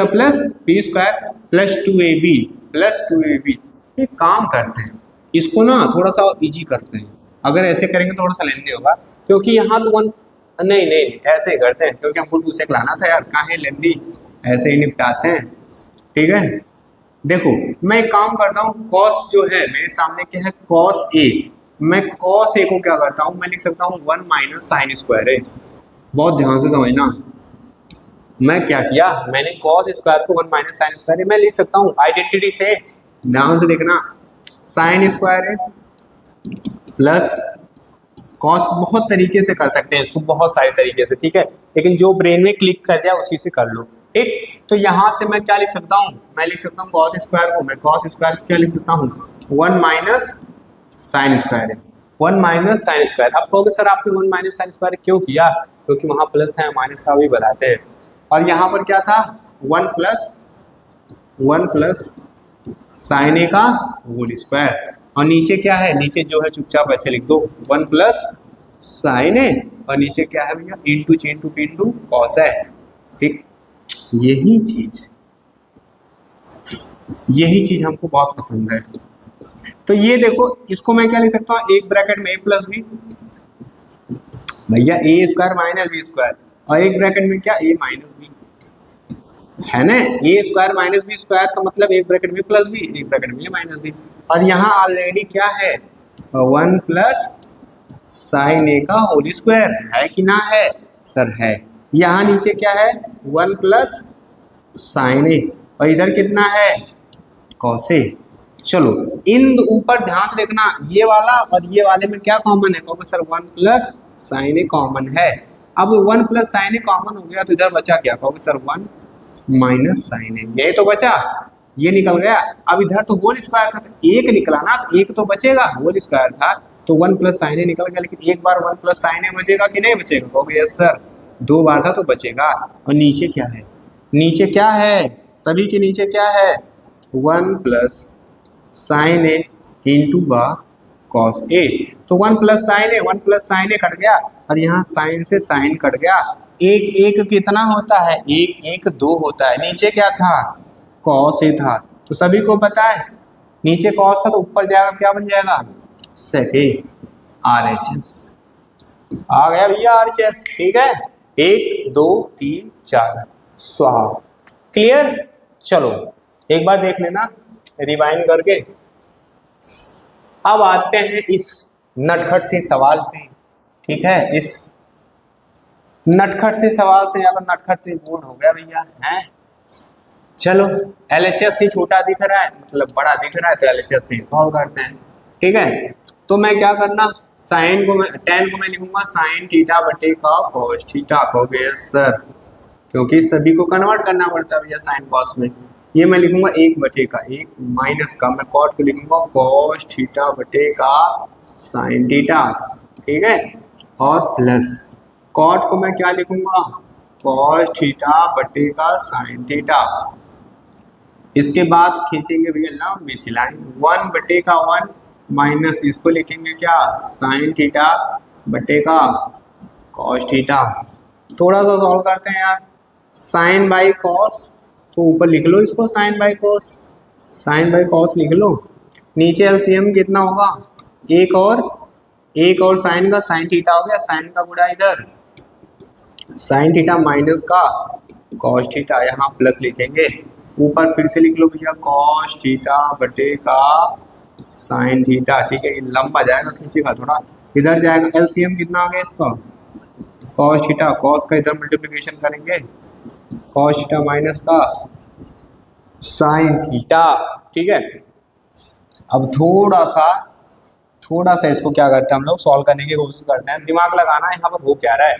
plus b square plus 2ab। एक काम करते हैं, इसको ना थोड़ा सा इजी करते हैं, अगर ऐसे करेंगे थोड़ा सा लेंदी होगा, क्योंकि यहाँ तो नहीं ऐसे ही करते हैं, क्योंकि हमको दूसरे लाना था यार, कहाँ है लेंदी, ऐसे ही निपटाते हैं। ठीक है, देखो मैं एक काम करता हूँ, कॉस जो है मेरे सामने क्या है कॉस ए, मैं कॉस ए को क्या करता हूँ, मैं लिख सकता हूँ 1 माइनस साइन स्क्वायर है, बहुत ध्यान से समझना, मैं क्या किया, मैंने कॉस स्क्वायर को 1 माइनस साइन स्क्वायर मैं लिख सकता हूँ आइडेंटिटी से, ध्यान से देखना, साइन स्क्वायर है प्लस कॉस, बहुत तरीके से कर सकते हैं इसको, बहुत सारे तरीके से, ठीक है, लेकिन जो ब्रेन में क्लिक कर जाए उसी से कर लो। ठीक, तो यहाँ से मैं क्या लिख सकता हूँ, मैं लिख सकता हूँ कॉस स्क्वायर को, मैं कॉस स्क्वायर क्या लिख सकता हूँ 1 माइनस साइन स्क्वायर है, 1 माइनस साइन स्क्वायर। आप कहोगे सर आपने 1 माइनस साइन स्क्वायर क्यों किया, क्योंकि वहाँ प्लस था माइनस था, वही बताते हैं, और यहाँ पर क्या था 1 प्लस साइन ए का होल स्क्वायर, और नीचे क्या है, नीचे जो है चुपचाप ऐसे लिख दो 1 प्लस साइन ए, और नीचे क्या है भैया इंटू कॉस है। ठीक, यही चीज हमको बहुत पसंद है। तो ये देखो, इसको मैं क्या लिख सकता हूँ, एक ब्रैकेट में ए प्लस बी, भैया ए स्क्वायर माइनस बी स्क्वायर, और एक ब्रैकेट में क्या ए माइनस बी है ना, ए स्क्वायर माइनस बी स्क्वायर का मतलब एक ब्रैकेट में प्लस बी, एक ब्रैकेट में माइनस बी, और यहाँ ऑलरेडी क्या है 1 प्लस साइन ए का होल स्क्वायर है कि ना है सर, है। यहाँ नीचे क्या है 1 प्लस साइन ए, और इधर कितना है कॉस ए। चलो इन ऊपर ध्यान से देखना, ये वाला और ये वाले में क्या कॉमन है, कहोगे सर 1 प्लस साइन ए कॉमन है। अब 1 प्लस साइन ए कॉमन हो गया तो इधर बचा क्या, कहोगे सर 1 माइनस साइन ए, यही तो बचा, ये निकल गया। अब इधर तो होल स्क्वायर था, एक निकला ना, तो एक तो बचेगा, होल स्क्वायर था तो 1 प्लस साइन ए निकल गया, लेकिन एक बार 1 प्लस साइन ए बचेगा कि नहीं बचेगा, कहोगे यस सर, 2 बार था तो बचेगा। और नीचे क्या है, नीचे क्या है, सभी के नीचे क्या है 1 प्लस साइन ए इंटू बा कॉस ए, तो 1 प्लस साइन ए कट गया, और यहाँ साइन से साइन कट गया, एक एक कितना होता है, एक एक 2 होता है, नीचे क्या था कॉस ए था, तो सभी को पता है नीचे कॉस था तो ऊपर जाएगा क्या बन जाएगा सेक ए, RHS आ गया भैया RHS। ठीक है, 1 2 3 4 स्वाहा। क्लियर। चलो एक बार देख लेना रिवाइंड करके। अब आते हैं इस नटखट से सवाल पे। ठीक है, इस नटखट से सवाल से ज्यादा नटखट तो बोर्ड हो गया भैया है। चलो LHS से छोटा दिख रहा है, मतलब बड़ा दिख रहा है, तो LHS से सॉल्व करते हैं। ठीक है, तो मैं क्या करना, साइन को मैं tan को मैं लिखूंगा साइन थीटा बटे का कॉस थीटा। कहोगे सर क्योंकि सभी को कन्वर्ट करना पड़ता है भैया साइन कॉस में। ये मैं लिखूंगा 1 बटे का 1 माइनस का मैं कॉट को लिखूंगा कॉस थीटा बटे का साइन थीटा। ठीक है, और प्लस कॉट को मैं क्या लिखूंगा कॉस थीटा बटे का साइन थीटा। इसके बाद खींचेंगे भैया लंबी सी लाइन 1 बटे का 1 माइनस इसको लिखेंगे क्या साइन थीटा बटे का कॉस थीटा। थोड़ा सा सॉल्व करते हैं यार। साइन बाई कॉस तो ऊपर लिख लो इसको sine by cos, sine by cos लिख लो। नीचे LCM कितना होगा, एक और साइन का साइन थीटा हो गया, साइन का गुणा इधर साइन थीटा माइनस का कॉस थीटा, यहाँ प्लस लिखेंगे। ऊपर फिर से लिख लो भैया कॉस थीटा बटे का साइन थीटा। ठीक है, ये लंबा जाएगा खींचेगा थोड़ा, इधर जाएगा। LCM कितना आ गया इसका कॉस थीटा, कॉस का इधर मल्टीप्लिकेशन करेंगे कॉस थीटा माइनस का साइन थीटा। ठीक है, अब थोड़ा सा इसको क्या करते हैं हम लोग सॉल्व करने की कोशिश करते हैं, दिमाग लगाना है यहाँ पर हो क्या रहा है।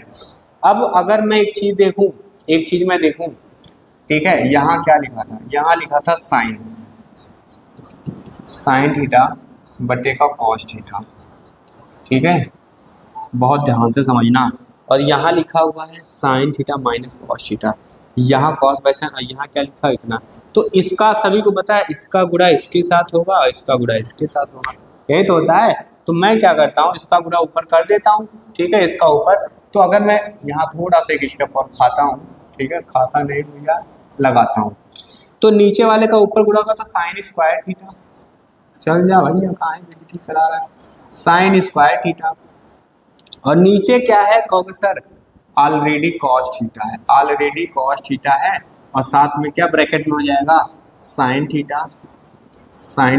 अब अगर मैं एक चीज मैं देखूं, ठीक है, यहाँ क्या लिखा था, यहाँ लिखा था साइन थीटा बटे का कॉस थीटा। ठीक है, बहुत ध्यान से समझना। और यहाँ लिखा हुआ है sine theta minus cos theta, यहाँ कॉस बाय साइन, और यहाँ क्या लिखा इतना। तो इसका सभी को पता है, इसका गुणा इसके साथ होगा और इसका गुणा इसके साथ होगा, यही तो होता है। तो मैं क्या करता हूँ, इसका गुणा ऊपर कर देता हूँ। ठीक है, इसका ऊपर। तो अगर मैं यहाँ थोड़ा सा एक स्टेप और खाता हूँ, ठीक है, खाता नहीं भैया लगाता हूँ, तो नीचे वाले का ऊपर गुणा होगा तो साइन स्क्वायर थीटा। चल जा भैया, कहाँ है करा रहा है, साइन स्क्वायर थीटा। और नीचे क्या है कहोगे सर ऑलरेडी कॉस थीटा है, ऑलरेडी कॉस थीटा है, और साथ में क्या ब्रैकेट में हो जाएगा sign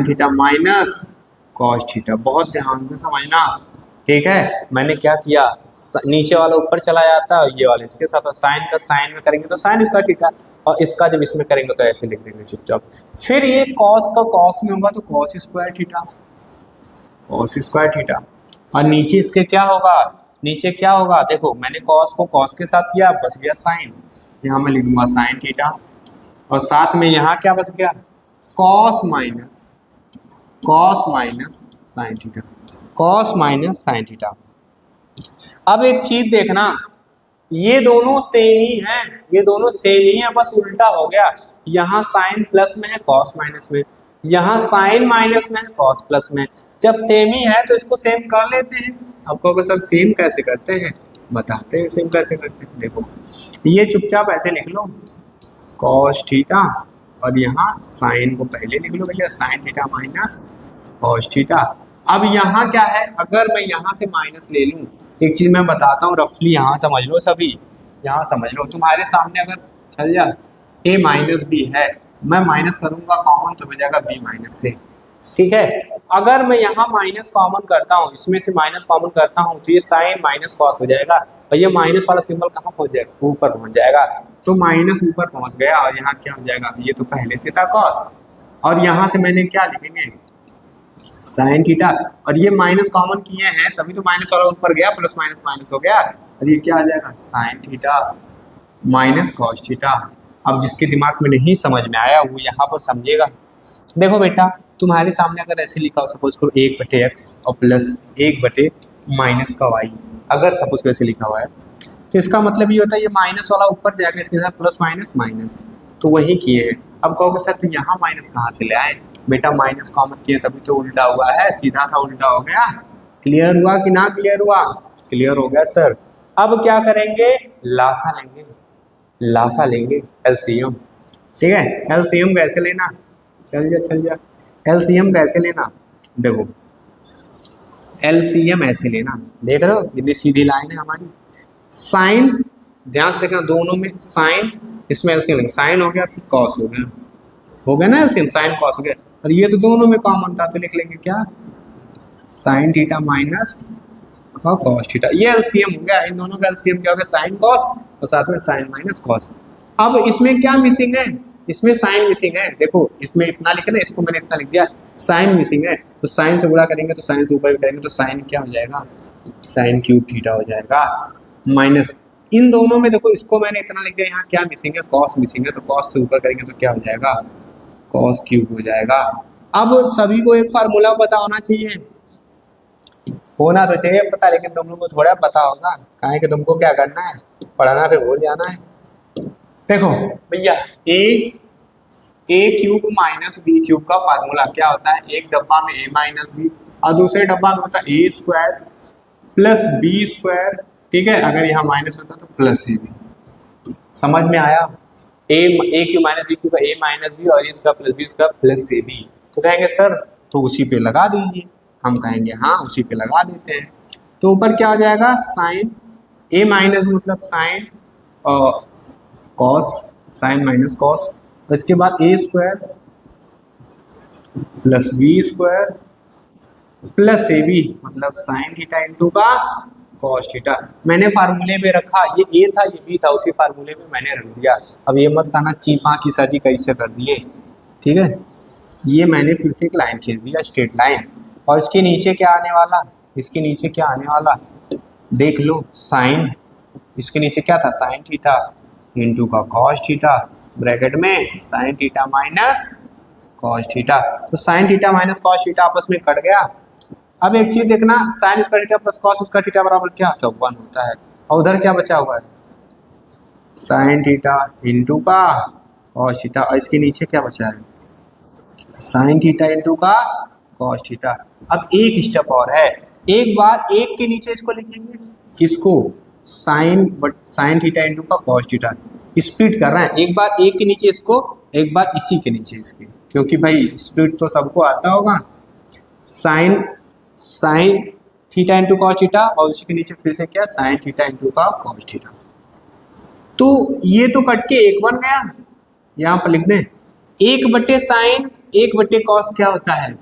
theta minus cos theta. बहुत ध्यान से समझना। ठीक है, मैंने क्या किया, नीचे वाला ऊपर चला जाता है, ये वाला इसके साथ, और साइन का साइन में करेंगे तो साइन स्क्वायर थीटा, और इसका जब इसमें करेंगे तो ऐसे लिख देंगे चुपचाप। फिर ये कॉस का कॉस में होगा तो कॉस स्क्वायर थीटा, और नीचे इसके क्या होगा, देखो मैंने कॉस को कॉस के साथ किया, बच गया साइन, यहाँ मैं लिख दूंगा साइन थीटा, और साथ में यहाँ क्या बच गया कॉस माइनस साइन थीटा। अब एक चीज देखना, ये दोनों सेम ही है, बस उल्टा हो गया। यहाँ साइन प्लस में है कॉस माइनस में, यहाँ साइन माइनस में है कॉस प्लस में। जब सेम ही है तो इसको सेम कर लेते हैं। अब कहोगे सर सेम कैसे करते हैं, बताते हैं सेम कैसे करते हैं। देखो ये चुपचाप ऐसे लिख लो कॉस थीटा, और यहाँ साइन को पहले लिख लो भैया sign theta minus cos theta. अब यहाँ क्या है, अगर मैं यहाँ से माइनस ले लूँ, एक चीज मैं बताता हूँ रफली, यहाँ समझ लो सभी, यहाँ समझ लो। तुम्हारे सामने अगर चल जा a माइनस बी है, मैं माइनस करूंगा कॉमन तो हो जाएगा b माइनस से। ठीक है, अगर मैं यहाँ माइनस कॉमन करता हूँ, इसमें से माइनस कॉमन करता हूँ, तो ये साइन माइनस कॉस हो जाएगा, और ये माइनस वाला सिंबल कहाँ पहुंच जाएगा, ऊपर पहुंच जाएगा। तो माइनस ऊपर पहुंच गया, और यहाँ क्या हो जाएगा, ये तो पहले से था कॉस, और यहाँ से मैंने क्या लिखेंगे साइन थीटा, और ये माइनस कॉमन किए हैं तभी तो माइनस वाला ऊपर गया, प्लस माइनस माइनस हो गया, और ये क्या आ जाएगा sign theta minus cos theta. अब जिसके दिमाग में नहीं समझ में आया वो यहाँ पर समझेगा। देखो बेटा, तुम्हारे सामने अगर ऐसे लिखा हो, सपोज करो 1/x और प्लस 1/ माइनस का y, अगर सपोज करो ऐसे लिखा हुआ है, तो इसका मतलब ये होता है ये माइनस वाला ऊपर जाएगा, इसके साथ प्लस माइनस माइनस, तो वही किए हैं। अब कहोगे सर तो यहाँ माइनस कहाँ से ले आए, बेटा माइनस कॉमन किए तभी तो उल्टा हुआ है, सीधा था उल्टा हो गया। क्लियर हुआ कि ना क्लियर हुआ, क्लियर हो गया सर। अब क्या करेंगे, लासा लेंगे एलसीएम। ठीक है, एलसीएम कैसे लेना, चल जा एलसीएम कैसे लेना, देखो एलसीएम ऐसे लेना, देख रहे हो इतनी सीधी लाइन है हमारी। साइन, ध्यान से देखना दोनों में साइन, इसमें एलसीएम साइन हो गया फिर कॉस हो गया ना एलसीएम, साइन कॉस हो गया, और ये तो दोनों में कॉमन था तो लिख लेंगे क्या, sign theta minus cos theta, ये एलसीएम हो गया। इन दोनों का एलसीएम क्या हो गया, साइन कॉस और साथ में साइन माइनस कॉस। अब इसमें क्या मिसिंग है, इसमें साइन मिसिंग है, देखो इसमें इतना लिखा ना, इसको मैंने इतना लिख दिया, साइन मिसिंग है, तो साइन से गुणा करेंगे तो साइन से ऊपर करेंगे तो साइन क्या हो जाएगा, साइन क्यूब थीटा हो जाएगा, माइनस इन दोनों में देखो इसको मैंने इतना लिख दिया, यहाँ क्या मिसिंग है, कॉस मिसिंग है, तो कॉस से ऊपर करेंगे तो क्या हो जाएगा, कॉस क्यूब हो जाएगा। अब सभी को एक फार्मूला पता होना चाहिए, होना तो चाहिए पता, लेकिन तुम लोगों को थोड़ा पता होगा, काहे कि तुमको क्या करना है, पढ़ाना फिर भूल जाना है। देखो भैया ए क्यूब माइनस बी क्यूब का फार्मूला क्या होता है, एक डब्बा में ए माइनस बी और दूसरे डब्बा में होता है A square plus B square, ठीक है, अगर यहाँ माइनस होता तो प्लस ए बी। समझ में आया, ए क्यूब माइनस बी क्यूब ए माइनस बी और इसका प्लस बी इसका प्लस ए बी, तो कहेंगे सर तो उसी पे लगा दीजिए, हम कहेंगे हाँ उसी पे लगा देते हैं, तो ऊपर क्या हो जाएगा, साइन ए माइनस मतलब साइन और कॉस, साइन माइनस कॉस, और इसके बाद A square plus B square plus A B मतलब साइन थीटा इंटू का कॉस थीटा। मैंने फार्मूले में रखा, ये ए था ये बी था, उसी फार्मूले में मैंने रख दिया। अब ये मत कहना चीपा की सजी कैसे कर दिए, ठीक है, ये मैंने फिर से एक लाइन खींच दिया स्ट्रेट लाइन, और इसके नीचे क्या आने वाला, इसके नीचे क्या आने वाला देख लो, साइन, इसके नीचे क्या था, साइन थीटा इंटू का कॉस थीटा, ब्रैकेट में sine theta minus cos theta, तो sine theta minus cos theta आपस में कट गया। अब एक चीज देखना, sine square theta plus cos square theta बराबर क्या होता है, 1 होता है, और उधर क्या बचा हुआ है, साइन थीटा इंटू का कॉस थीटा, और इसके नीचे क्या बचा है, साइन थीटा इंटू का कॉस थीटा। अब एक स्टेप और है, एक बार एक के नीचे इसको लिखेंगे, किसको, साइन थीटा इंटू का कॉस थीटा, स्प्लिट कर रहे हैं, एक बार एक के नीचे इसको, एक बार इसी के नीचे इसके, क्योंकि भाई स्प्लिट तो सबको आता होगा, sign theta into cos theta और उसी के नीचे फिर से क्या, साइन थीटा इंटू का कॉस थीटा। तो ये तो कट के एक बन गया, यहाँ पर लिख दें, एक बटे साइन एक बटे कॉस क्या होता है,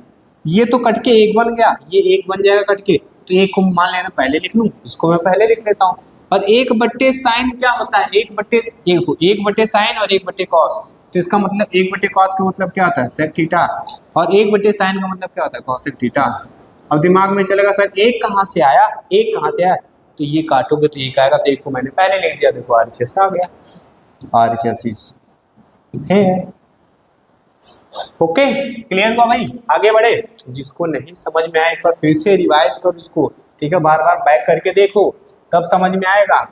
ये तो कट के एक बन गया, ये एक बन जाएगा कट के, तो एक को मान लेना पहले लिख लूँ, इसको मैं पहले लिख लेता हूँ, और एक बट्टे साइन क्या होता है, एक बट्टे साइन और एक बट्टे कॉस, तो इसका मतलब एक बट्टे कॉस का मतलब क्या होता है, सेक थीटा, और एक बट्टे साइन का मतलब क्या होता है, कॉसेक थीटा। अब दिमाग में चलेगा सर एक कहाँ से आया, एक कहाँ से आया, तो ये काटोगे तो एक आएगा, तो एक को मैंने पहले लिख दिया, देखो RHS आ गया, RHS है। ओके क्लियर हुआ भाई, आगे बढ़े, जिसको नहीं समझ में आए एक बार फिर से रिवाइज करो इसको, ठीक है, बार बार बैक करके देखो तब समझ में आएगा,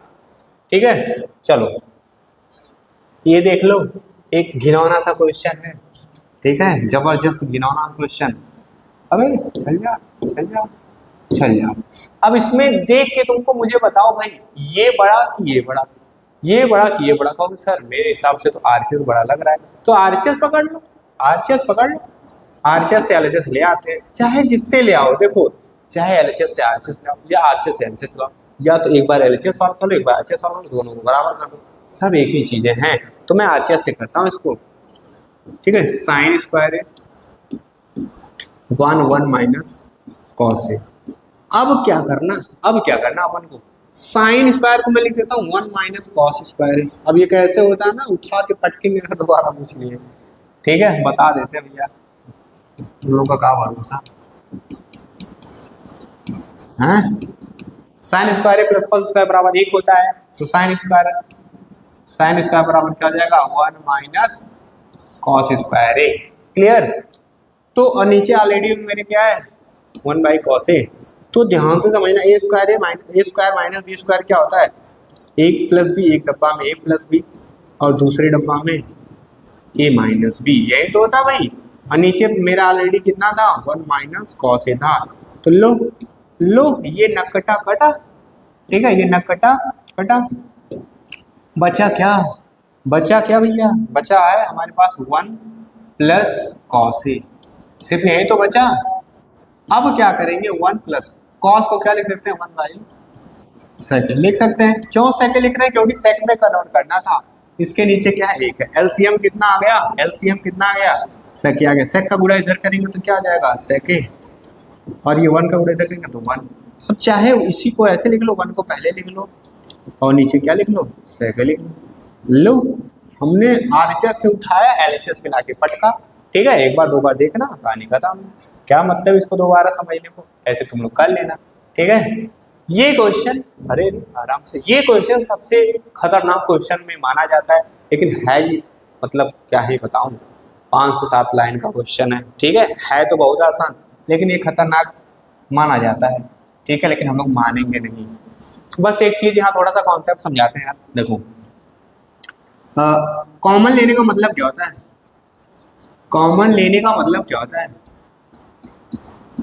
ठीक है। चलो ये देख लो, एक घिनौना सा क्वेश्चन है, ठीक है, जबरदस्त घिनौना क्वेश्चन, अबे चल जा चल जा चल जा। अब इसमें देख के तुमको मुझे बताओ भाई, ये बड़ा कि ये बड़ा, ये बड़ा कि ये बड़ा, कहोगे सर मेरे हिसाब से तो RHS बड़ा लग रहा है, तो RHS पकड़ लो, RHS पकड़ लो, RHS से LHS ले आते हैं, चाहे जिससे ले आओ, देखो चाहे LHS से RHS ले आओ या RHS से LHS ले आओ, या तो एक बार LHS सॉल्व कर लो एक बार RHS सॉल्व कर लो, दोनों को बराबर कर दो, सब एक ही चीजें हैं, तो मैं RHS से करता हूँ इसको, ठीक है, साइन स्क्वायर है 1 माइनस कॉस है। अब क्या करना, अपन को साइन स्क्वायर को मैं लिख देता हूँ 1 माइनस कॉस स्क्वायर है। अब ये कैसे होता है ना, उठा के पटकेंगे दोबारा पूछ लिए, ठीक है, बता देते भैया, तुम लोगों का भरोसा है, sine square plus cos square बराबर 1 होता है, तो साइन स्क्वायर बराबर क्या हो जाएगा, 1 माइनस कॉस स्क्वायर है, क्लियर। तो नीचे ऑलरेडी मेरे क्या है 1 बाई कॉस है, तो ध्यान से समझना, ए स्क्वायर माइनस बी स्क्वायर क्या होता है, एक प्लस बी, एक डब्बा में ए प्लस बी और दूसरे डब्बा में ए माइनस बी, यही तो होता भाई, और नीचे मेरा ऑलरेडी कितना था 1 माइनस कॉस ए था, तो लो ये नक कटा कटा, ठीक है, ये नक कटा कटा, बचा क्या भैया, बचा है हमारे पास 1 प्लस कॉस ए, सिर्फ यही तो बचा। अब क्या करेंगे 1 प्लस कॉस को क्या लिख सकते हैं 1/sec लिख सकते हैं। क्यों sec लिख रहे हैं? क्योंकि sec में कन्वर्ट करना था। इसके नीचे क्या है 1 है, एलसीएम कितना आ गया, एलसीएम कितना आ गया sec आ गया। sec का गुणा इधर करेंगे तो क्या आ जाएगा sec और ये 1 का गुणा इधर करेंगे तो 1। अब चाहे इसी को ऐसे लिख लो, 1 को पहले लिख लो और नीचे क्या लिख लो sec लिख लो। हमने आरएचएस से उठाया एलएचएस में लाके पटका। ठीक है, एक बार दो बार देखना कहानी खत्म। क्या मतलब इसको दोबारा समझने को, ऐसे तुम लोग कर लेना। ठीक है, ये क्वेश्चन अरे आराम से, ये क्वेश्चन सबसे खतरनाक क्वेश्चन में माना जाता है, लेकिन है ये मतलब क्या ही बताऊं, 5 से 7 लाइन का क्वेश्चन है। ठीक है तो बहुत आसान, लेकिन ये खतरनाक माना जाता है। ठीक है, लेकिन हम लोग मानेंगे नहीं। बस एक चीज यहाँ थोड़ा सा कॉन्सेप्ट समझाते हैं यार। देखो कॉमन लेने का मतलब क्या होता है? कॉमन लेने का मतलब क्या होता है?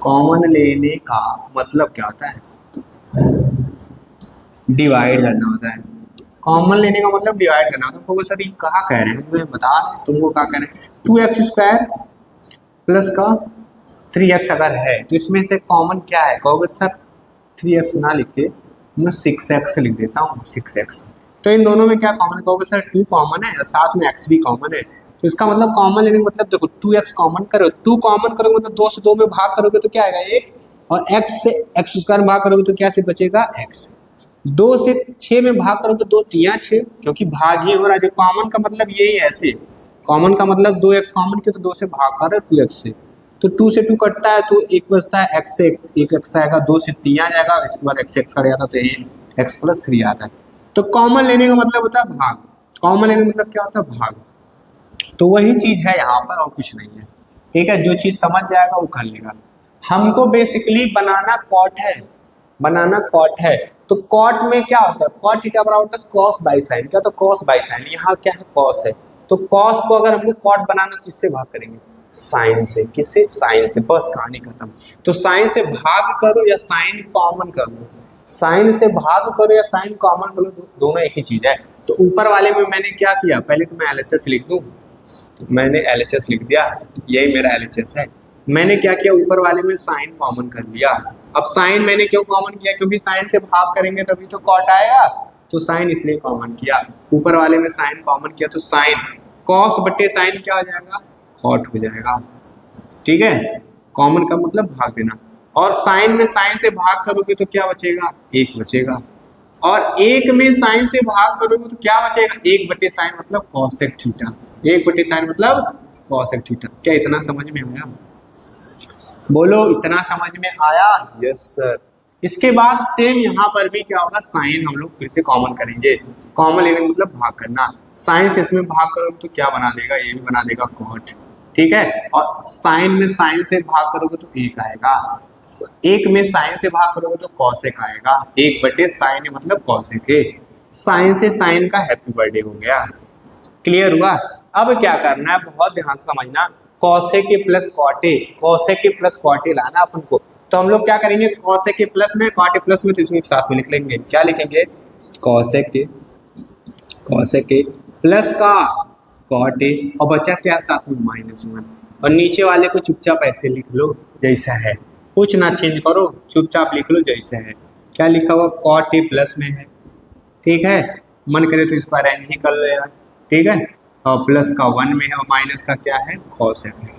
कॉमन लेने का मतलब क्या होता है? डिवाइड करना होता है। कॉमन लेने का मतलब डिवाइड करना होता है। तो सर ये कहाँ कह रहे हैं, तुम्हें बता तुमको क्या कह रहे हैं? 2x² प्लस का 3x अगर है तो इसमें से कॉमन क्या है? कहोगे सर 3x ना लिख के मैं 6x लिख देता हूँ, 6x। तो इन दोनों में क्या कॉमन है? कहोगे सर 2 कॉमन है और साथ में x भी कॉमन है। तो इसका मतलब कॉमन लेने का मतलब देखो 2x कॉमन करो, 2 कॉमन करोगे मतलब 2 से 2 में भाग करोगे तो क्या आएगा 1, और x से x² में भाग करोगे तो क्या से बचेगा x। 2 से 6 में भाग करोगे तो 2 3 6, क्योंकि भाग ही हो रहा है। जो कॉमन का मतलब यही है, ऐसे कॉमन का मतलब 2x कॉमन किया तो 2 से भाग कर रहे हो 2x से, तो 2 से 2 कटता है तो 1 बचता है, x से 1 x आएगा, 2 से 3 आ जाएगा, इसके बाद x कट जाता तो x + 3 आता है। तो कॉमन लेने का मतलब होता है भाग। कॉमन लेने का मतलब क्या होता है? भाग। तो वही चीज है यहाँ पर और कुछ नहीं है। ठीक है, जो चीज समझ जाएगा वो कर लेगा। हमको बेसिकली बनाना कॉट है, बनाना कॉट है। तो कॉट में क्या होता है? कॉट थीटा बराबर होता है कॉस बाई साइन। क्या? तो कॉस बाई साइन, यहाँ क्या है कॉस है। तो कॉस को अगर हमको कॉट बनाना किससे भाग करेंगे? साइन से। किससे? साइन से। बस कहानी खत्म। तो साइन से भाग करो या साइन कॉमन कर लो, साइन से भाग करो या साइन कॉमन कर लो, दोनों एक ही चीज है। तो ऊपर वाले में मैंने क्या किया, पहले तो मैं एलएचएस लिख दूं, मैंने एलएचएस लिख दिया, यही मेरा एलएचएस है। मैंने क्या किया, ऊपर वाले में साइन कॉमन कर लिया। अब साइन मैंने क्यों कॉमन किया? क्योंकि साइन से भाग करेंगे तभी तो कॉट आएगा, तो साइन इसलिए कॉमन किया। ऊपर वाले में साइन कॉमन किया तो साइन कॉस बटे साइन क्या हो जाएगा? कॉट हो जाएगा। ठीक है, कॉमन का मतलब भाग देना। और साइन में साइन से भाग करोगे तो क्या बचेगा? 1 बचेगा। और 1 में साइन से भाग करोगे तो क्या बचेगा? 1 बटे साइन मतलब कॉसेक थीटा। 1 बटे साइन मतलब कॉसेक थीटा। क्या इतना समझ में आया? बोलो इतना समझ में आया? Yes sir. इसके बाद सेम यहाँ पर भी क्या होगा, साइन हम लोग फिर से कॉमन करेंगे। कॉमन लेने मतलब भाग करना। साइन से इसमें भाग करोगे तो क्या बना देगा? ये भी बना देगा कॉट। ठीक है, और साइन में साइन से भाग करोगे तो 1 आएगा। 1 में साइन से भाग करोगे तो कॉसेक आएगा। 1 बटे साइन मतलब कॉसेक है। साइन से साइन का हैप्पी बर्थडे हो गया। क्लियर हुआ? अब क्या करना है, बहुत ध्यान से समझना। कॉसेक के प्लस कॉटे, कॉसेक के प्लस कॉटे लाना अपन को। तो हम लोग क्या करेंगे, कॉसेक के प्लस में कॉटे प्लस में, तो इसमें साथ में लिख लेंगे। क्या लिखेंगे? कॉसेक के प्लस का कॉटे, और बचा क्या साथ में -1। और नीचे वाले को चुपचाप ऐसे लिख लो जैसा है, कुछ ना चेंज करो, चुपचाप लिख लो जैसे है। क्या लिखा हुआ? कॉट ए प्लस में है। ठीक है, मन करे तो इसको अरेंज ही कर लो यार। ठीक है, और प्लस का 1 में है और माइनस का क्या है? कॉसेक है।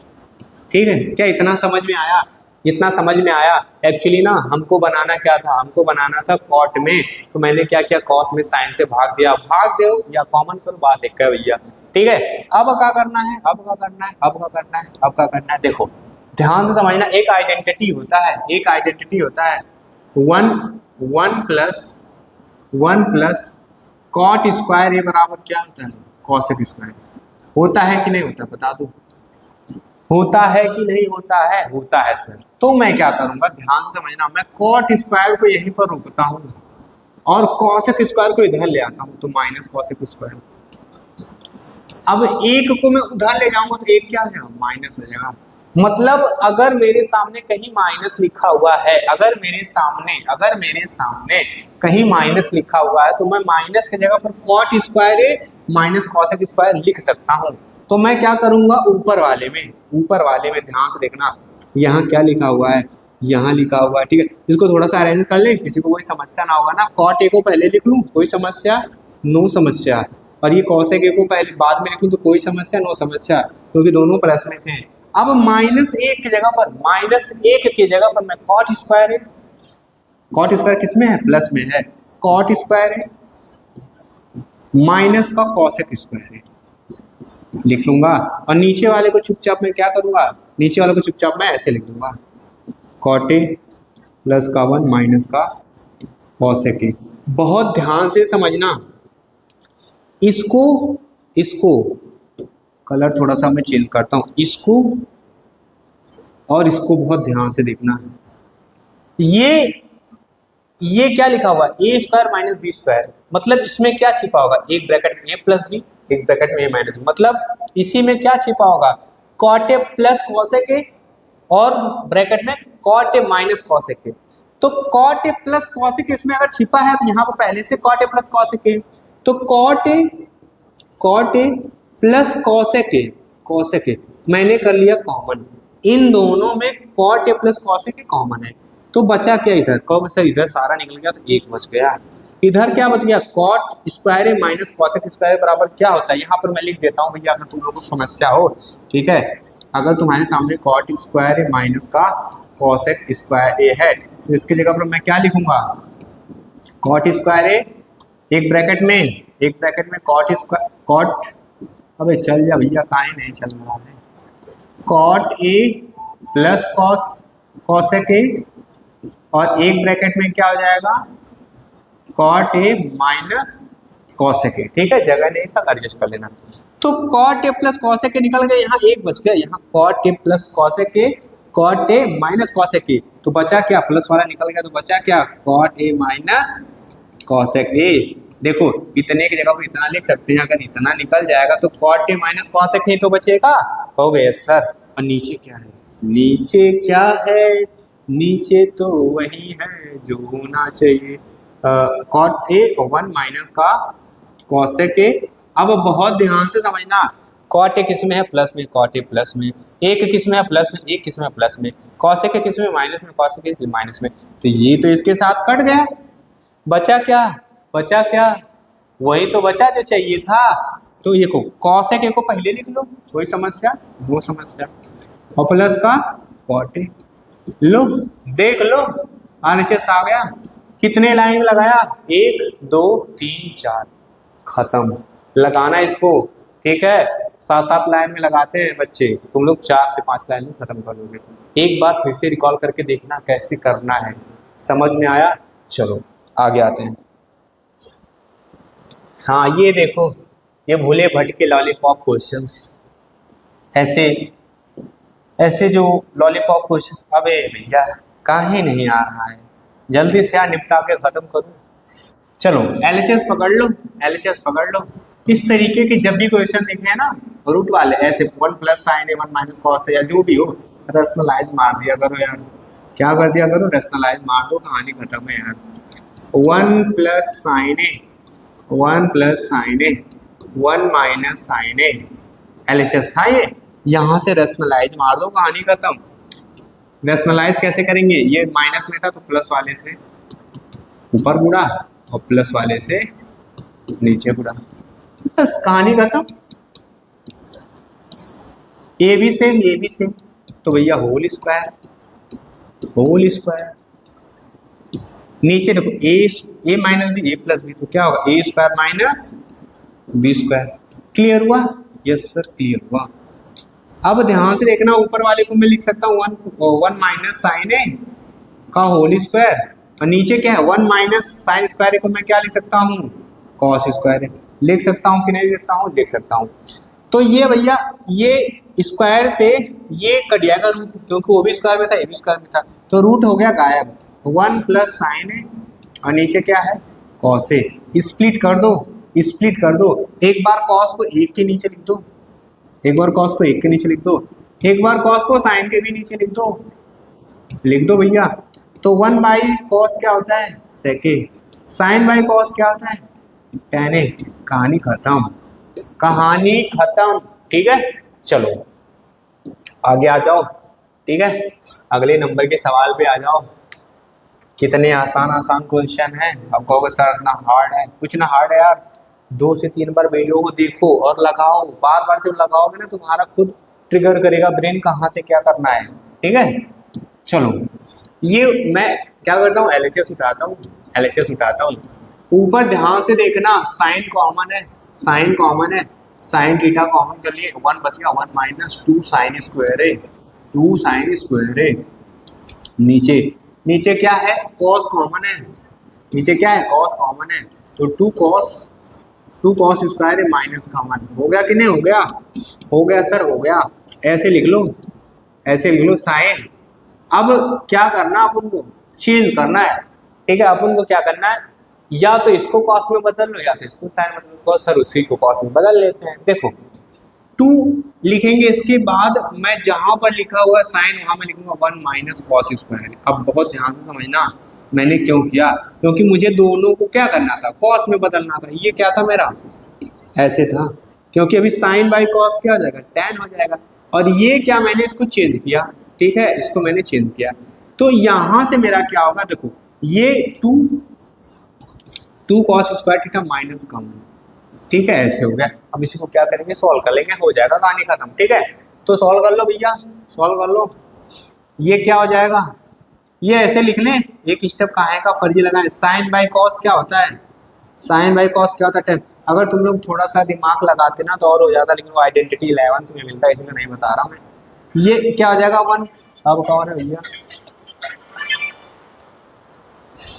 ठीक है, क्या इतना समझ में आया? इतना समझ में आया? एक्चुअली ना हमको बनाना क्या था, हमको बनाना था कॉट में। तो मैंने क्या किया, कॉस में साइन से भाग दिया। भाग दो या कॉमन करो, बात एक है भैया। ठीक है, अब क्या करना है, अब क्या करना है, अब क्या करना है, अब क्या करना है? देखो ध्यान से समझना। एक आइडेंटिटी होता है, एक आइडेंटिटी होता है 1 प्लस कॉट स्क्वायर ए बराबर क्या होता है? Cosec square. होता है कि नहीं होता? बता दो, होता है कि नहीं होता है? होता है सर। तो मैं क्या करूंगा, ध्यान से समझना, मैं कॉट स्क्वायर को यहीं पर रोकता हूँ और कॉसेक स्क्वायर को इधर ले आता हूँ, तो माइनस कॉसेक स्क्वायर। अब 1 को मैं उधर ले जाऊंगा तो 1 क्या हो जाएगा? माइनस हो जाएगा। मतलब अगर मेरे सामने कहीं माइनस लिखा हुआ है, अगर मेरे सामने कहीं माइनस लिखा हुआ है, तो मैं माइनस की जगह पर कॉट स्क्वायर ए माइनस कॉसेक स्क्वायर लिख सकता हूँ। तो मैं क्या करूंगा, ऊपर वाले में ध्यान से देखना, यहाँ क्या लिखा हुआ है? यहाँ लिखा हुआ है, ठीक है। इसको थोड़ा सा अरेंज कर ले, किसी को कोई समस्या ना होगा ना। कॉट ए को पहले लिख लूँ, कोई समस्या, नो समस्या। और ये कॉसेक ए को पहले बाद में लिख लूँ तो कोई समस्या, नो समस्या, क्योंकि दोनों प्लस में थे। अब -1 की जगह पर, -1 की जगह पर मैं कॉट स्क्वायर है, कॉट स्क्वायर किस में है, प्लस में है, कॉट स्क्वायर है माइनस का कॉसेक स्क्वायर है लिख लूंगा। और नीचे वाले को चुपचाप मैं क्या करूंगा, नीचे वाले को चुपचाप मैं ऐसे लिख दूंगा, कॉट ए प्लस का 1 माइनस का कॉसेक ए। बहुत ध्यान से समझना इसको, इसको कलर थोड़ा सा मैं चेंज करता हूं, इसको और इसको बहुत ध्यान से देखना। ये क्या लिखा हुआ है, A square minus B square, मतलब इसमें क्या छिपा होगा, एक ब्रैकेट में ए प्लस बी, एक ब्रैकेट में ए माइनस बी, मतलब इसी में क्या छिपा होगा, cot A plus cosec A और ब्रैकेट में cot A minus cosec A. तो कॉट ए प्लस कॉसेक इसमें अगर छिपा है तो यहाँ पर पहले से cot A plus cosec A, तो cot A plus cosec A मैंने कर लिया कॉमन, इन दोनों में cot A plus cosec A common है। तो बचा क्या इधर, कहोगे सर इधर सारा निकल गया तो एक बच गया, इधर क्या बच गया, कॉट स्क्वायर ए माइनस कॉसेक स्क्वायर बराबर क्या होता है, यहाँ पर मैं लिख देता हूँ भैया अगर तुम लोगों को समस्या हो, ठीक है। अगर तुम्हारे सामने कॉट स्क्वायर ए माइनस का कॉसेक स्क्वायर ए है तो इसकी जगह पर मैं क्या लिखूंगा, कॉट स्क्वायर ए एक ब्रैकेट में कॉट स्क्वायर, कॉट, अबे चल जा भैया, काहे नहीं चल रहा है, cot A plus cosec A और एक ब्रैकेट में क्या हो जाएगा, cot A minus cosec A, ठीक है, जगह नहीं था एडजस्ट कर लेना। तो cot A plus cosec A निकल गया, यहाँ एक बच गया, यहाँ cot A plus cosec A, cot A minus cosec A, तो बचा क्या, प्लस वाला निकल गया तो बचा क्या, cot A minus cosec A. देखो इतने की जगह पर इतना लिख सकते हैं, अगर इतना निकल जाएगा तो cot A minus cosec A तो बचेगा, कहोगे यस सर। और नीचे क्या है, नीचे क्या है, नीचे तो वही है जो होना चाहिए, कॉट ए 1 माइनस का कॉसेक ए। अब बहुत ध्यान से समझना, कॉट ए किस में है, प्लस में, कॉट ए प्लस में, एक किस में है, प्लस में, एक किस में है, प्लस में, कॉसेक ए किस में, माइनस में, कॉसेक ए माइनस में, तो ये तो इसके साथ कट गया, बचा क्या, वही तो बचा जो चाहिए था। तो ये को कॉसेक ए को पहले लिख लो, कोई समस्या, वो समस्या, और प्लस का कॉट ए, लो देख लो RHS आ गया। कितने लाइन लगाया, 1 2 3 4, खत्म, लगाना इसको, ठीक है, 7-7 लाइन में लगाते हैं बच्चे, तुम लोग 4 से 5 लाइन में खत्म कर लोगे। एक बार फिर से रिकॉल करके देखना कैसे करना है, समझ में आया, चलो आगे आते हैं। हाँ ये देखो, ये भूले भटके लॉलीपॉप क्वेश्चंस, ऐसे जो लॉलीपॉप क्वेश्चन, अबे भैया काहे नहीं आ रहा है, जल्दी से यार निपटा के खत्म करो। चलो LHS पकड़ लो, इस तरीके के जब भी क्वेश्चन दिखे ना रूट वाले, ऐसे 1 plus sign A 1 minus cos या जो भी हो, रैशनलाइज मार दिया करो यार, क्या कर दिया करो, रैशनलाइज मार दो, कहानी खत्म है यार। 1 plus sign A 1 minus sign A, LHS था ये, यहाँ से रैशनलाइज मार दो, कहानी खत्म। रैशनलाइज कैसे करेंगे, ये माइनस में था तो प्लस वाले से ऊपर गुड़ा और प्लस वाले से नीचे गुड़ा, बस कहानी खत्म। ए भी सेम, तो भैया होल स्क्वायर, नीचे देखो A minus B, A plus B, तो क्या होगा, A square minus B square. Clear हुआ, यस सर क्लियर हुआ। अब ध्यान से देखना, ऊपर वाले को मैं लिख सकता हूँ 1 माइनस साइन ए का होल स्क्वायर, और नीचे क्या है 1 माइनस साइन स्क्वायर को मैं क्या लिख सकता हूँ, कॉस स्क्वायर लिख सकता हूँ कि नहीं लिख सकता हूँ, लिख सकता हूँ। तो ये भैया ये स्क्वायर से ये कट जाएगा रूट, क्योंकि वो भी स्क्वायर में था, ये भी स्क्वायर में था, तो रूट हो गया गायब। 1 प्लस साइन ए और नीचे क्या है कॉस ए, स्प्लिट कर दो, एक बार कॉस को 1 के नीचे लिख दो, एक बार कॉस को 1 के नीचे लिख दो, एक बार कॉस को साइन के भी नीचे लिख दो भैया। तो 1 बाई कॉस क्या होता है सेक ए, साइन बाई कॉस क्या होता है tan ए, कहानी खत्म, ठीक है। चलो आगे आ जाओ, ठीक है, अगले नंबर के सवाल पे आ जाओ। कितने आसान आसान क्वेश्चन हैं। अब कहोगे सर इतना हार्ड है, कुछ ना हार्ड है यार, 2 से 3 बार वीडियो को देखो और लगाओ। बार बार जब लगाओगे ना तुम्हारा खुद ट्रिगर करेगा ब्रेन कहाँ से क्या करना है। ठीक है, चलो ये मैं क्या करता हूँ, एलएचएस उठाता हूँ, एलएचएस उठाता हूँ। ऊपर ध्यान से देखना, साइन कॉमन है, साइन कॉमन है, साइन थीटा कॉमन कर लिए, 1 बच गया, 1 माइनस 2 साइन स्क्वायर है, 2 साइन स्क्वायर है। नीचे नीचे क्या है, कॉस कॉमन है, नीचे क्या है, कॉस कॉमन है, तो 2 कॉस स्क्वायर है माइनस कॉमन। हो गया कि नहीं हो गया, हो गया सर हो गया। ऐसे लिख लो, ऐसे लिख लो साइन। अब क्या करना, अपन को चेंज करना है। ठीक है, अपन को क्या करना है, या तो इसको कॉस में बदल लो या तो इसको साइन बदल लो। सर उसी को कॉस में बदल लेते हैं। देखो 2 लिखेंगे, इसके बाद मैं जहां पर लिखा हुआ है साइन वहां मैं लिखूंगा 1 माइनस कॉस स्क्वायर। अब बहुत ध्यान से समझना मैंने क्यों किया, क्योंकि मुझे दोनों को क्या करना था, कॉस में बदलना था। ये क्या था मेरा, ऐसे था, क्योंकि अभी साइन बाई कॉस क्या हो जाएगा, tan हो जाएगा। और ये क्या, मैंने इसको चेंज किया, ठीक है, इसको मैंने चेंज किया, तो यहां से मेरा क्या होगा, देखो ये 2 cos square theta minus common, ठीक है, ऐसे हो गया। अब इसी को क्या करेंगे, सॉल्व कर लेंगे, हो जाएगा कहानी खत्म। ठीक है, तो सॉल्व कर लो भैया, सॉल्व कर लो। ये क्या हो जाएगा, ये ऐसे लिख लें, एक स्टेप कहाँ का फर्जी लगाएं। साइन बाई कॉस क्या होता है, साइन बाई कॉस क्या होता है, 10। अगर तुम लोग थोड़ा सा दिमाग लगाते ना तो और हो जाता, लेकिन वो आइडेंटिटी 11 तुम्हें मिलता है, इसलिए नहीं बता रहा मैं। ये क्या हो जाएगा 1। अब कौन है भैया,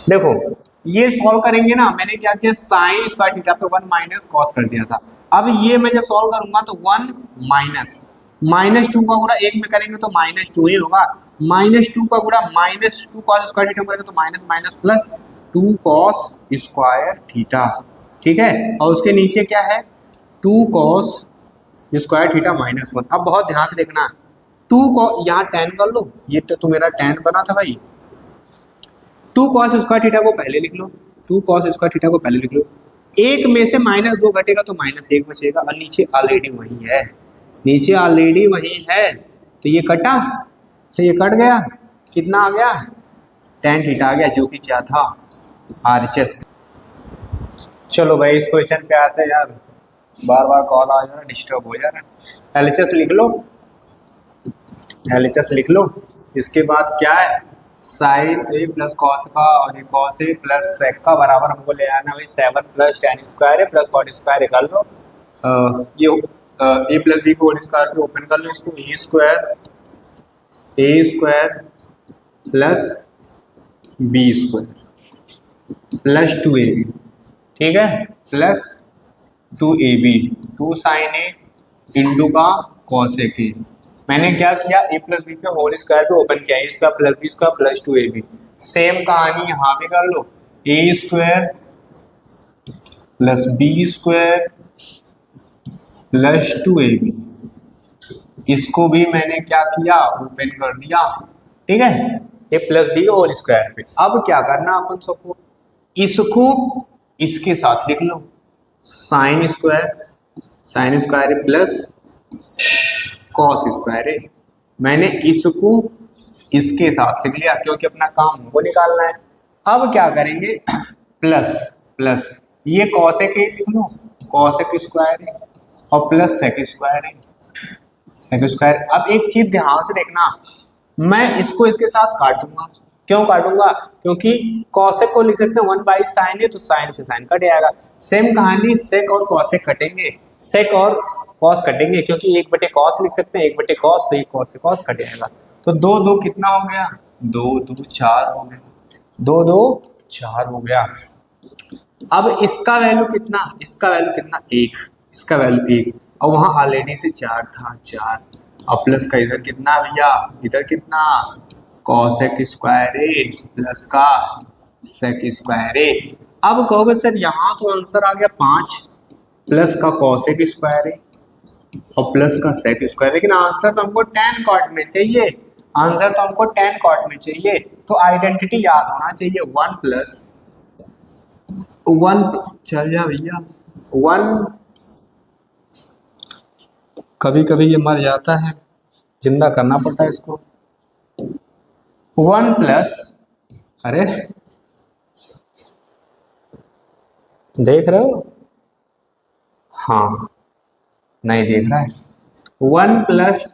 देखो ये सॉल्व करेंगे ना, मैंने क्या किया, साइन स्क्वायर थीटा पे 1 माइनस कॉस कर दिया था। अब ये मैं जब सॉल्व करूंगा तो 1 माइनस 2 का गुणा 1 में करेंगे तो -2 ही होगा, -2 का गुणा -2 कॉस स्क्वायर थीटा करेंगे तो minus minus plus 2 cos square theta. ठीक है, और उसके नीचे क्या है, 2 कॉस स्क्वायर थीटा -1। अब बहुत ध्यान से देखना, 2 को यहाँ tan कर लो, ये तो मेरा tan बना था भाई। 2 कॉस स्क्वायर थीटा को पहले लिख लो, 2 कॉस स्क्वायर थीटा को पहले लिख लो। एक में से -2 घटेगा तो -1 बचेगा, और नीचे ऑलरेडी वही है, नीचे ऑलरेडी वही है, तो ये कटा, तो ये कट गया, कितना आ गया, tan थीटा आ गया, जो कि क्या था, RHS। चलो भाई इस क्वेश्चन पे आते हैं यार, बार बार कॉल आ जा रहा है, डिस्टर्ब हो जा रहा है। LHS लिख लो, LHS लिख लो। इसके बाद क्या है, साइन ए प्लस कॉस का और ये कॉस ए प्लस सेक का बराबर हमको ले आना भाई, 7 प्लस tan स्क्वायर है प्लस कॉट स्क्वायर है, कर लो। ये ए प्लस बी को होल स्क्वायर पे ओपन कर लो, इसको A square plus B square plus 2ab, ठीक है, plus 2ab, 2 sine A into का कॉस ए के। मैंने क्या किया, ए प्लस बी पे होल स्क्वायर पे ओपन किया, इसका प्लस बी इसका प्लस 2ab। सेम कहानी यहाँ भी कर लो, ए square plus B square plus 2ab, इसको भी मैंने क्या किया, ओपन कर दिया, ठीक है, ए प्लस बी होल स्क्वायर पे। अब क्या करना अपन सबको, इसको इसके साथ लिख लो, sine square plus cos square है। मैंने इसको इसके साथ लिख लिया, क्योंकि अपना काम हमको निकालना है। अब क्या करेंगे, प्लस ये कॉसेक लिख लो, कॉसेक स्क्वायर है, और प्लस सेक स्क्वायर है, सेक स्क्वायर। अब एक चीज ध्यान से देखना, मैं इसको इसके साथ काटूंगा, क्यों काटूंगा, क्योंकि कॉसेक को लिख सकते हैं 1 बाई साइन है, तो साइन से साइन कट जाएगा। सेम कहानी सेक और कॉसेक कटेंगे, सेक और कॉस कटेंगे, क्योंकि 1 बटे कॉस लिख सकते हैं, 1 बटे कॉस, तो ये कॉस से कॉस कट जाएगा। तो 2 कितना हो गया, 2 4 हो गया, 2 4 हो गया। अब इसका वैल्यू कितना, इसका वैल्यू कितना, 1, इसका वैल्यू 1, और वहां ऑलरेडी से 4 था, 4, और प्लस का इधर कितना भैया, इधर कितना, कॉसेक स्क्वायर है प्लस का सेक स्क्वायर है। अब कहोगे सर यहाँ तो आंसर आ गया 5, प्लस का कॉसेक स्क्वायर है और प्लस का सेक स्क्वायर, लेकिन आंसर तो हमको tan कॉट में चाहिए, आंसर तो हमको tan कॉट में चाहिए। तो आइडेंटिटी याद होना चाहिए, 1 प्लस 1, चल जा भैया, 1, कभी कभी ये मर जाता है, जिंदा करना पड़ता है इसको, 1 प्लस, अरे देख रहे हो, हाँ नहीं देख रहा है। 1 प्लस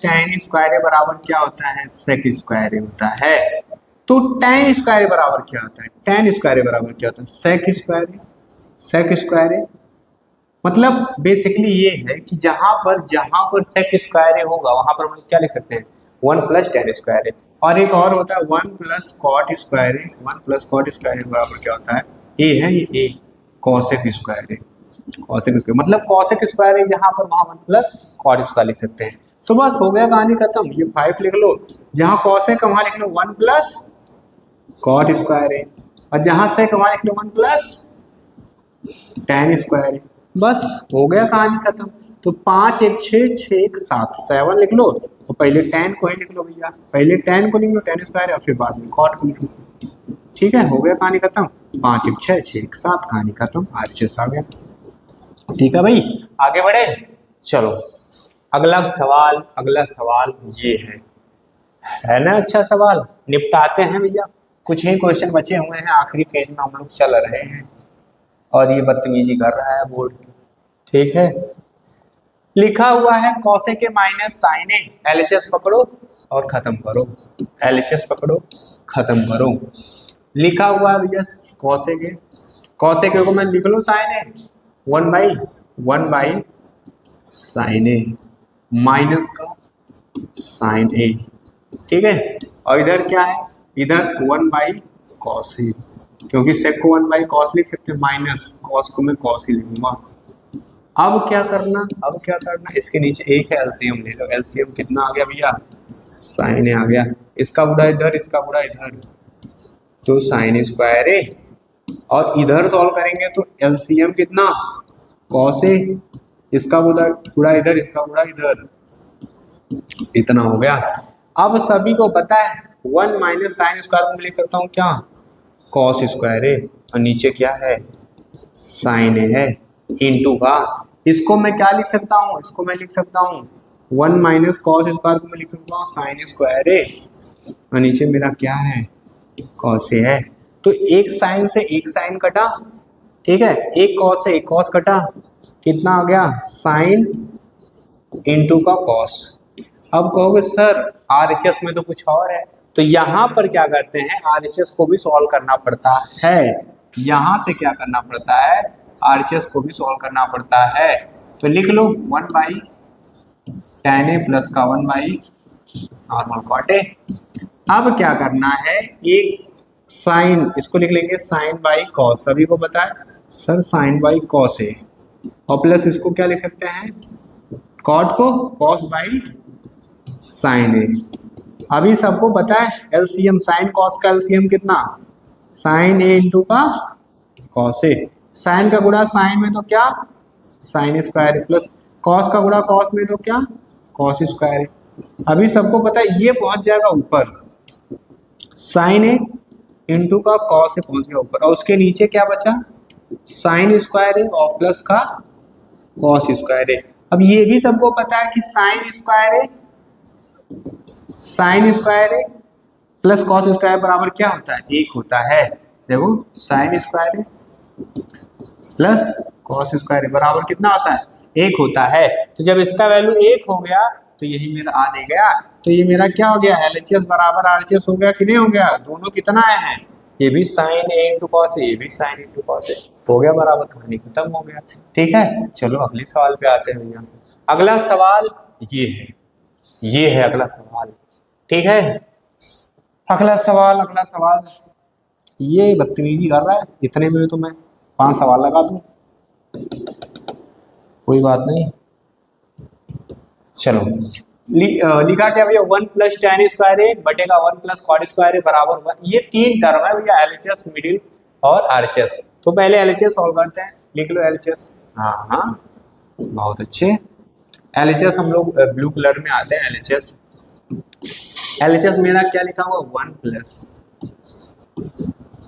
टेन स्क्वायर बराबर क्या होता है, सेक स्क्वायर होता है। तो टेन स्क्वायर बराबर क्या होता है, टेन स्क्वायर बराबर क्या होता है, सेक स्क्वायर। मतलब बेसिकली ये है कि जहां पर सेक स्क्वायर होगा वहां पर हम लोग क्या लिख सकते हैं, 1 प्लस टेन स्क्वायर। और एक और होता है 1 plus cot square. 1 plus cot square बराबर क्या होता है, ए है ये, ए कॉसेक स्क्वायर। कॉसेक स्क्वायर मतलब कॉसेक स्क्वायर है जहां पर वहां 1 प्लस कॉट स्क्वायर लिख सकते हैं। तो बस हो गया कहानी खत्म। ये 5 लिख लो, जहां कॉसेक वहां लिख लो 1 प्लस कॉट स्क्वायर है, और जहां सेक वहां लिख लो 1 प्लस टेन स्क्वायर। बस हो गया कहानी खत्म। तो 5 1 6 6 1 7 7 लिख लो, तो पहले टेन को ही लिख लो भैया, पहले टेन को लिख लो टेन स्क्वायर और फिर बाद में कॉट को लिख लो। ठीक है, हो गया कहानी खत्म। 5 1 6 6 1 7 कहानी खत्म, आरएचएस आ गया। ठीक है भाई, आगे बढ़े। चलो अगला सवाल ये है ना, अच्छा सवाल निपटाते हैं भैया। कुछ ही क्वेश्चन बचे हुए हैं, आखिरी फेज में हम लोग चल रहे हैं और ये बदतमीजी कर रहा है बोर्ड की। ठीक है, लिखा हुआ है कौसे के माइनस साइन ए, एलएचएस पकड़ो और खत्म करो, एलएचएस पकड़ो खत्म करो। लिखा हुआ है भैया कौसे के को मैं लिख लूं sine A, 1 by sine A minus का साइन ए। ठीक है, और इधर क्या है, इधर 1 बाई कॉस ए, क्योंकि सेक को 1 बाई कॉस लिख सकते हैं, माइनस कॉस को मैं कॉस ही लिखूंगा। अब क्या करना, इसके नीचे एक है, एलसीएम ले लो। एलसीएम कितना आ गया भैया, साइन ए आ गया, इसका बुरा इधर, इसका बुरा इधर, तो साइन स्क्वायर ए। और इधर सॉल्व करेंगे तो एलसीएम कितना, कॉस ए, इसका बुरा इधर, इसका बुरा इधर, इतना हो गया। अब सभी को पता है 1 माइनस साइन स्क्वायर को मैं लिख सकता हूँ क्या, कॉस स्क्वायर है, और नीचे क्या है साइन ए है, इनटू का इसको मैं क्या लिख सकता हूँ, इसको मैं लिख सकता हूँ 1 माइनस कॉस स्क्वायर को मैं लिख सकता हूँ साइन स्क्वायर है, और नीचे मेरा क्या है कॉस ए है। तो एक साइन से एक साइन कटा, ठीक है, एक कॉस से एक कॉस कटा, कितना आ गया साइन इनटू का कॉस। अब कहोगे सर आरएचएस में तो कुछ और है, तो यहाँ पर क्या करते हैं, आरएचएस को भी सॉल्व करना पड़ता है। यहाँ से क्या करना पड़ता है, आरएचएस को भी सॉल्व करना पड़ता है। तो लिख लो 1 बाई टेन ए प्लस का 1 बाई नॉर्मल कॉट ए। अब क्या करना है, एक साइन, इसको लिख लेंगे साइन बाई कॉस, सभी को पता है sir sign by cos A, और प्लस इसको क्या लिख सकते हैं, कॉट को कॉस बाई साइन ए। अभी सबको पता है एलसीएम, साइन कॉस का एलसीएम कितना, साइन ए इंटू का कॉस ए। साइन का गुणा साइन में तो क्या साइन स्क्वायर, प्लस कॉस का गुणा कॉस में तो क्या कॉस स्क्वायर। अभी सबको पता है ये पहुंच जाएगा ऊपर, साइन ए इंटू का कॉस ए पहुंच गया ऊपर, और उसके नीचे क्या बचा साइन स्क्वायर ए और प्लस का कॉस स्क्वायर ए। अब ये भी सबको पता है कि sign square A plus cos square बराबर क्या होता है, 1 होता है। देखो sign square A plus cos square A बराबर कितना होता है, 1 होता है। तो जब इसका वैल्यू 1 हो गया तो यही मेरा आ नहीं गया, तो ये मेरा क्या हो गया, एलएचएस बराबर आरएचएस हो गया कि नहीं हो गया, दोनों कितना आए हैं, ये भी sign A into cos A, ये भी साइन इंटू कॉस ए, हो गया बराबर, कहानी खत्म हो गया। ठीक है, चलो अगले सवाल पे आते हैं भैया। अगला सवाल ये है अगला सवाल। ठीक है, अगला सवाल ये बदतमीजी कर रहा है, इतने में तो मैं 5 सवाल लगा दूं, कोई बात नहीं। चलो लिखा क्या भैया, 1 plus ten square A बटेगा 1 plus cot square A बराबर 1। ये 3 टर्म है भैया, एलएचएस, मिडिल और आरएचएस। तो पहले एलएचएस सॉल्व करते हैं, लिख लो एलएचएस। हाँ बहुत अच्छे, एलएचएस हम लोग ब्लू कलर में आते हैं। एलएचएस मेरा क्या लिखा हुआ, 1 प्लस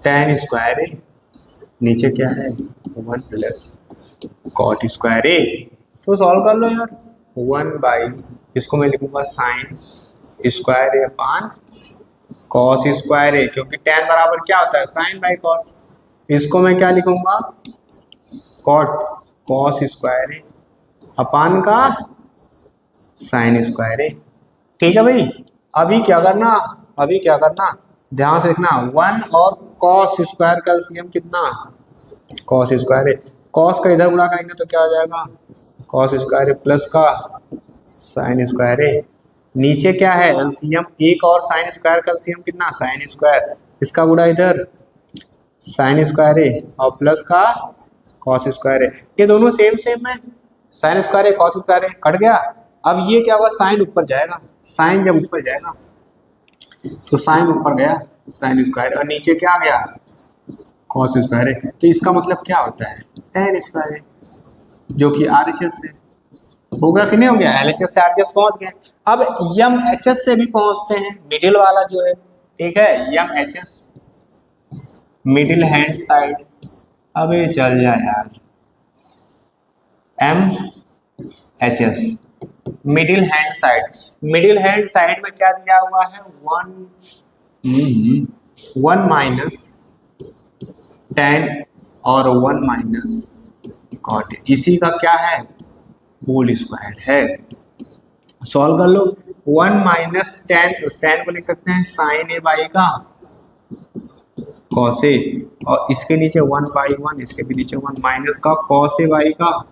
टेन स्क्वायर ए, नीचे क्या है 1 प्लस कॉट स्क्वायर ए। तो सॉल्व कर लो यार, 1 बाई, इसको मैं लिखूंगा साइन स्क्वायर ए अपान कॉस स्क्वायर ए, क्योंकि tan बराबर क्या होता है साइन बाई कॉस। इसको मैं क्या लिखूंगा कॉट कॉस स्क्वायर ए अपान का साइन स्क्वायर ए। ठीक है भाई। अभी क्या करना ध्यान से देखना, 1 और कॉस स्क्वायर का एलसीएम कितना कॉस स्क्वायर ए। कॉस का इधर गुणा करेंगे तो क्या हो जाएगा कॉस स्क्वायर ए प्लस का साइन स्क्वायर ए। नीचे क्या है एलसीएम, एक और साइन स्क्वायर का एलसीएम कितना साइन स्क्वायर, इसका गुणा इधर साइन स्क्वायर ए और प्लस का कॉस स्क्वायर ए। ये दोनों सेम सेम है, साइन स्क्वायर ए कॉस स्क्वायर ए कट गया। अब ये क्या होगा साइन ऊपर जाएगा, साइन जब ऊपर जाएगा तो साइन ऊपर गया साइन स्क्वायर और नीचे क्या आ गया कॉस स्क्वायर है। तो इसका मतलब क्या होता है tan स्क्वायर है, जो कि RHS है। होगा कि नहीं हो गया, LHS से RHS पहुंच गए। अब MHS से भी पहुंचते हैं, मिडिल वाला जो है, ठीक है MHS मिडिल हैंड साइड। अब ये चल जाए यार MHS middle hand side. Middle hand side में क्या दिया हुआ है 1 माइनस tan और 1 माइनस कॉट, इसी का क्या है होल स्क्वायर है। सॉल्व कर लो। 1 माइनस tan, उस tan को लिख सकते हैं साइन ए बाई का कॉस ए, और इसके नीचे 1 बाई 1, इसके भी नीचे 1 माइनस का कॉस ए बाई का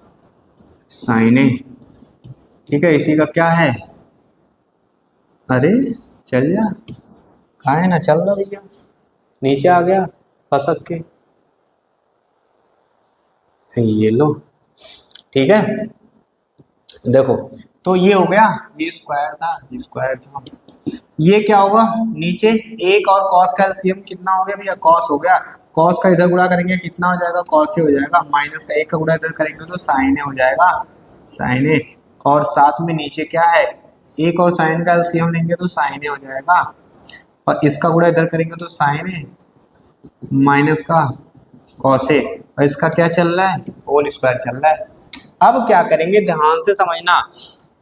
साइन ए। ठीक है, इसी का क्या है, अरे चल जा कहा है ना, चल रहा भैया नीचे आ गया फसक के, ये लो। ठीक है देखो, तो ये हो गया, ये स्क्वायर था, ये स्क्वायर था। ये क्या होगा नीचे एक और कॉस का एलसीएम कितना हो गया भैया कॉस हो गया। कॉस का इधर गुणा करेंगे कितना हो जाएगा कॉस ए हो जाएगा, माइनस का एक का गुणा इधर करेंगे तो साइन ए हो जाएगा साइन ए, और साथ में नीचे क्या है एक और साइन का एलसीएम लेंगे तो साइन ए हो जाएगा, और इसका गुणा इधर करेंगे तो साइन ए माइनस का कॉस ए, और इसका क्या चल रहा है होल स्क्वायर चल रहा है। अब क्या करेंगे ध्यान से समझना,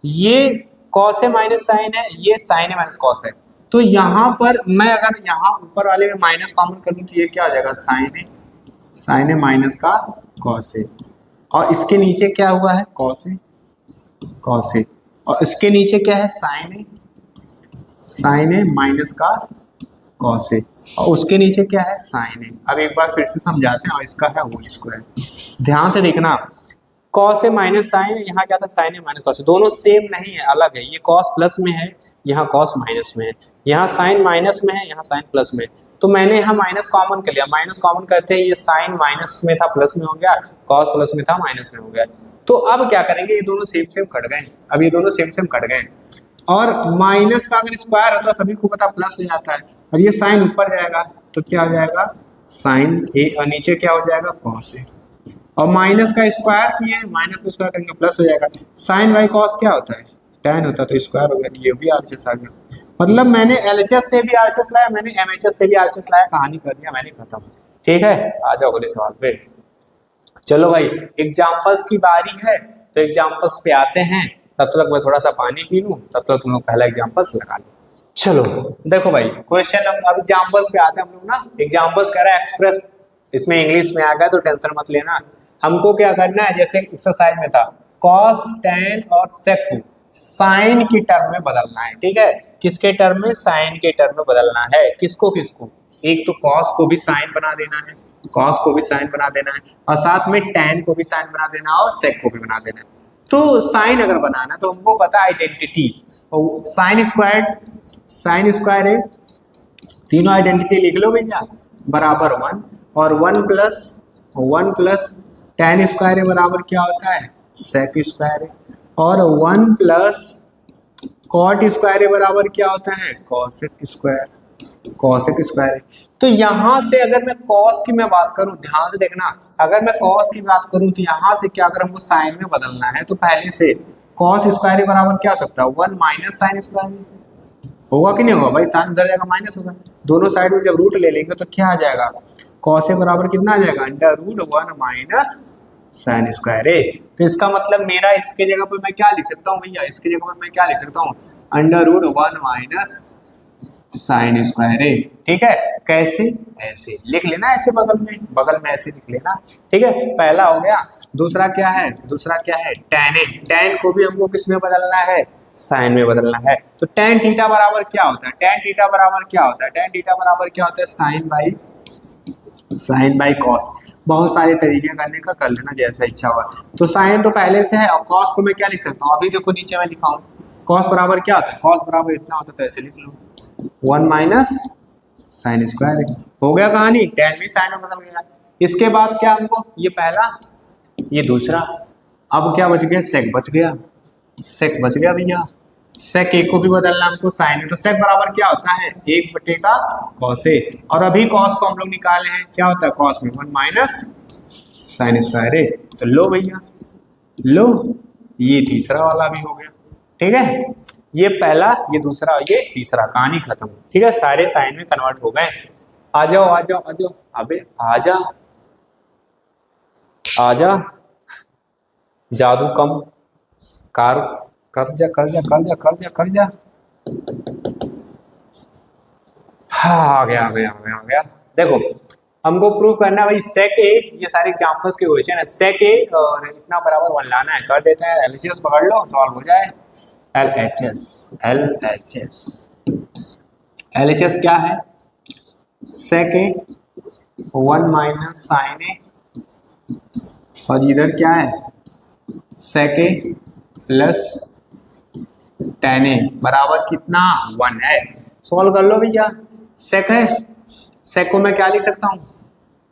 ये कॉस ए माइनस साइन है, ये साइन ए माइनस कॉस है। तो यहाँ पर मैं अगर यहाँ ऊपर वाले में माइनस कॉमन कर दूं तो ये क्या हो जाएगा साइन ए माइनस का कॉस ए, और इसके नीचे क्या हुआ है कॉस ए, और इसके नीचे क्या है साइन ए माइनस का कॉस ए, और उसके नीचे क्या है साइन ए। अब एक बार फिर से समझाते हैं, और इसका है होल स्क्वायर। ध्यान से देखना, कॉस ए माइनस साइन, यहाँ क्या था साइन ए माइनस कॉस, दोनों सेम नहीं है, अलग है। ये कॉस प्लस में है, यहाँ कॉस माइनस में है, यहाँ साइन माइनस में है, यहाँ साइन प्लस में है। तो मैंने यहाँ माइनस कॉमन कर लिया, माइनस कॉमन करते ही ये साइन माइनस में था प्लस में हो गया, कॉस प्लस में था माइनस में हो गया। तो अब क्या करेंगे, ये दोनों सेम सेम कट गए, अब ये दोनों सेम सेम कट गए, और माइनस का अगर स्क्वायर होता है सभी को पता प्लस हो जाता है, और ये साइन ऊपर जाएगा तो क्या हो जाएगा साइन ए, और नीचे क्या हो जाएगा कॉस ए, और माइनस का स्क्वायर किए, माइनस का स्क्वायर करेंगे प्लस हो जाएगा। साइन बाई कॉस क्या होता है tan होता है, तो स्क्वायर हो गया, ये भी RHS आ गया। मतलब मैंने LHS से भी RHS लाया, मैंने MHS से भी RHS लाया, कहानी कर दिया मैंने खत्म। ठीक है, आ जाओ अगले सवाल पे। चलो भाई एग्जाम्पल्स की बारी है, तो एग्जाम्पल्स पे आते हैं। तब तक मैं थोड़ा सा पानी पी लूँ, तब तक तुम लोग पहला एग्जाम्पल्स लगा लो। चलो देखो भाई क्वेश्चन नंबर, अब एग्जाम्पल्स पे आते हैं हम लोग ना। एग्जाम्पल्स कह रहा है एक्सप्रेस, इसमें इंग्लिश में आ गया तो टेंशन मत लेना। हमको क्या करना है, जैसे एक्सरसाइज में था कॉस tan और सेक को साइन की टर्म में बदलना है। ठीक है, किसके टर्म में, साइन के टर्म में बदलना है। किसको किसको, एक तो कॉस को भी साइन बना देना है, कॉस को भी साइन बना देना है, और साथ में tan को भी साइन बना देना है, और सेक को भी बना देना है। तो साइन अगर बनाना तो हमको पता है आइडेंटिटी, साइन स्क्वायर है, तीनों आइडेंटिटी लिख लो भैया, बराबर 1, और 1 प्लस tan स्क्वायर है बराबर क्या होता है सेक स्क्वायर है, और 1 प्लस कॉट स्क्वायर है बराबर क्या होता है कॉसेक स्क्वायर है। तो यहाँ से अगर मैं कॉस की मैं बात करूं, ध्यान से देखना, अगर मैं कॉस की बात करूं तो यहाँ से क्या, अगर हमको साइन में बदलना है तो पहले से कॉस स्क्वायर है बराबर क्या हो सकता है 1 माइनस साइन स्क्वायर, होगा कि नहीं होगा भाई, साइन उधर जाएगा माइनस होगा, दोनों साइड में जब रूट ले लेंगे तो क्या आ जाएगा कॉस ए बराबर कितना आ जाएगा under root 1 minus sine square A. तो इसका मतलब मेरा इसके जगह पर मैं क्या लिख सकता हूँ भैया, इसके जगह पर मैं क्या लिख सकता हूँ, under root 1 minus sine square A. ठीक है, कैसे, ऐसे लिख लेना, ऐसे बगल में ऐसे लिख लेना। ठीक है, पहला हो गया। दूसरा क्या है, दूसरा क्या है, tan ए। tan को भी हमको किस में बदलना है, साइन में बदलना है। तो tan थीटा बराबर क्या होता है, tan थीटा बराबर क्या होता है, tan थीटा बराबर क्या होता है, साइन बाई कॉस। बहुत सारे तरीके करने का, कर लेना जैसा इच्छा हुआ। तो साइन तो पहले से है, और कॉस को मैं क्या लिख सकता हूँ, अभी देखो नीचे मैं लिखा हूँ, कॉस बराबर क्या होता है, कॉस बराबर इतना होता है, तो ऐसे लिख लो 1 माइनस साइन स्क्वायर ए। हो गया कहानी, tan भी साइन में बदल गया। इसके बाद क्या हमको, ये पहला, ये दूसरा, अब क्या बच गया, सेक बच गया, सेक बच गया भैया। सेक ए को भी बदलना हमको साइन में, तो सेक बराबर क्या होता है, 1 बटे का कॉस ए। और अभी कॉस को हम लोग निकाले हैं, क्या होता है कॉस में 1 माइनस साइन स्क्वायर ए। तो लो भैया, लो, ये तीसरा वाला भी हो गया। ठीक है, ये पहला, ये दूसरा, ये तीसरा, कहानी खत्म। ठीक है, सारे साइन में कन्वर्ट हो गए। आ जाओ आ जाओ आ जाओ, अबे आजा आजा, जादू कम कार, कर जा कर जा कर जा कर जा कर जा। हाँ, आ गया आ गया आ गया आ गया। देखो, हमको प्रूव करना है भाई, सेक ए, ये सारे एग्जांपल्स के क्वेश्चन है, सेक ए और इतना बराबर 1 लाना है। कर देते हैं, एलसीएस पकड़ लो, सॉल्व हो जाए। LHS, LHS, LHS क्या है, सेक ए 1 माइनस साइन ए, और इधर क्या है, सेक ए प्लस tan ए बराबर कितना, 1 है। सॉल्व कर लो भैया। सेक है, सेक को मैं क्या लिख सकता हूँ,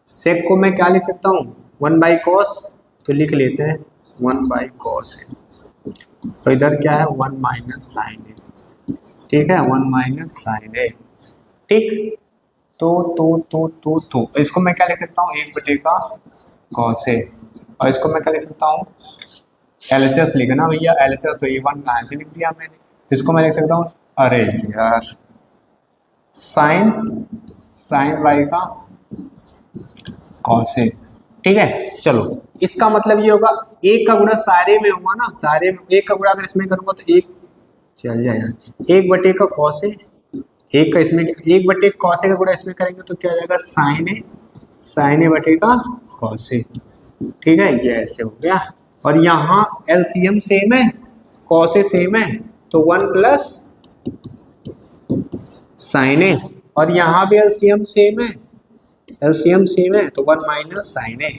सेक को मैं क्या लिख सकता हूँ, 1 बाई कॉस, तो लिख लेते हैं 1 बाई कॉस है। तो इधर क्या है, 1 माइनस साइन ए। ठीक है, 1 माइनस साइन ए। ठीक, तो इसको मैं क्या लिख सकता हूँ, 1 बटे का कॉस ए। और इसको मैं क्या लिख सकता हूँ, एलएचएस लिखना भैया, एलएचएस तो A1 कहाँ से लिख दिया मैंने। इसको मैं लिख सकता हूँ, अरे यार, साइन, साइन बाई का कॉस ए। ठीक है, चलो, इसका मतलब ये होगा, एक का गुणा सारे में होगा ना, सारे में एक का गुणा अगर इसमें करूंगा तो एक चल जाएगा, 1 बटे का कॉस ए, एक का इसमें, 1 बटे कॉस ए का गुणा इसमें करेंगे तो क्या हो जाएगा, साइन ए बटे का कॉस ए। ठीक है, ये ऐसे हो गया। और यहाँ एलसीएम सेम है, कॉस ए सेम है, तो 1 प्लस साइन ए, और यहाँ भी एलसीएम सेम है, एलसीएम सेम है, तो 1 माइनस साइन ए,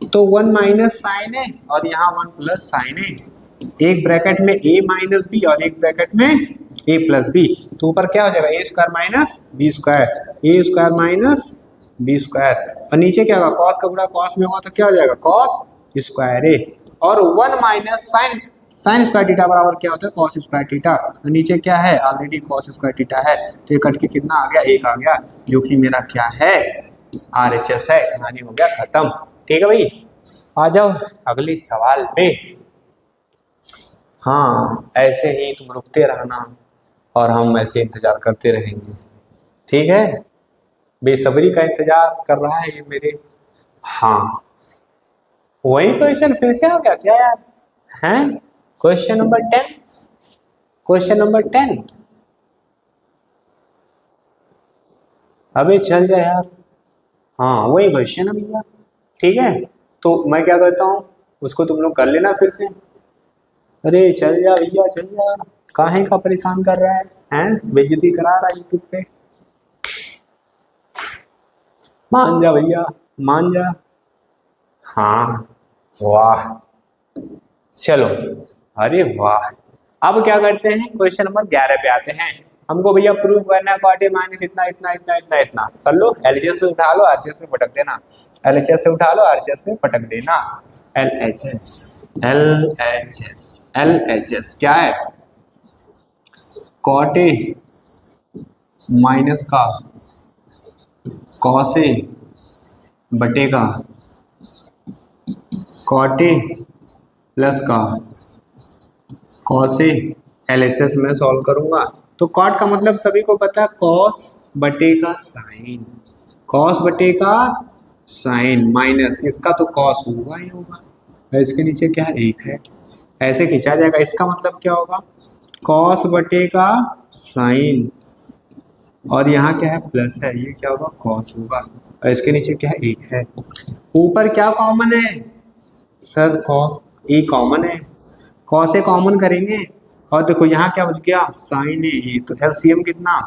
तो 1 माइनस साइन ए, और यहाँ 1 प्लस साइन ए। एक ब्रैकेट में a माइनस बी और एक ब्रैकेट में a प्लस बी, तो ऊपर क्या हो जाएगा, ए स्क्वायर माइनस बी स्क्वायर, ए स्क्वायर माइनस बी स्क्वायर, और नीचे क्या होगा, कॉस का गुणा कॉस में होगा तो क्या हो जाएगा, कॉस स्क्वायर ए। और 1 minus sine, sine square theta बराबर क्या होता है, कॉस स्क्वायर थीटा। और नीचे क्या है, ऑलरेडी कॉस स्क्वायर थीटा है, तो ये कट के कितना आ गया, 1 आ गया, जो कि मेरा क्या है, RHS है। कहानी हो गया खत्म। ठीक है भाई, आ जाओ अगली सवाल पे। हाँ, ऐसे ही तुम रुकते रहना और हम ऐसे इंतजार करते रहेंगे। ठीक है, बेसब्री का इंतजार कर रहा है ये मेरे। हाँ, वही क्वेश्चन फिर से आ गया क्या यार, हैं, क्वेश्चन नंबर 10, क्वेश्चन नंबर 10, अबे चल जा यार। हाँ, वही क्वेश्चन है भैया। ठीक है, तो मैं क्या करता हूँ, उसको तुम लोग कर लेना फिर से। अरे चल जा भैया, चल जा, काहे का परेशान कर रहा है, हैं, बेइज्जती करा रहा है यूट्यूब पे। मान जा भैया, मान जा। हाँ, वाह, चलो, अरे वाह। अब क्या करते हैं, क्वेश्चन नंबर 11 पे आते हैं। हमको भैया प्रूव करना है, कॉट ए माइनस इतना इतना इतना इतना इतना। कर लो, एलएचएस से उठा लो, आरएचएस में पटक देना, एलएचएस से उठा लो, आरएचएस में पटक देना। एलएचएस, एलएचएस, एलएचएस क्या है, कॉट ए माइनस का कॉस ए बटे का कॉट ए प्लस का कॉस ए। एलएचएस में सॉल्व करूंगा तो कॉट का मतलब सभी को पता है, कॉस बटे का साइन, कॉस बटे का साइन माइनस इसका तो कॉस होगा ही होगा, और इसके नीचे क्या है 1 है, ऐसे खींचा जाएगा। इसका मतलब क्या होगा, कॉस बटे का साइन, और यहाँ क्या है प्लस है, ये क्या होगा कॉस होगा, और इसके नीचे क्या है 1 है। ऊपर क्या कॉमन है सर, कॉस ए कॉमन है, कॉस ए कॉमन करेंगे, और देखो यहाँ क्या बच गया साइन ए, ये तो एलसीएम कितना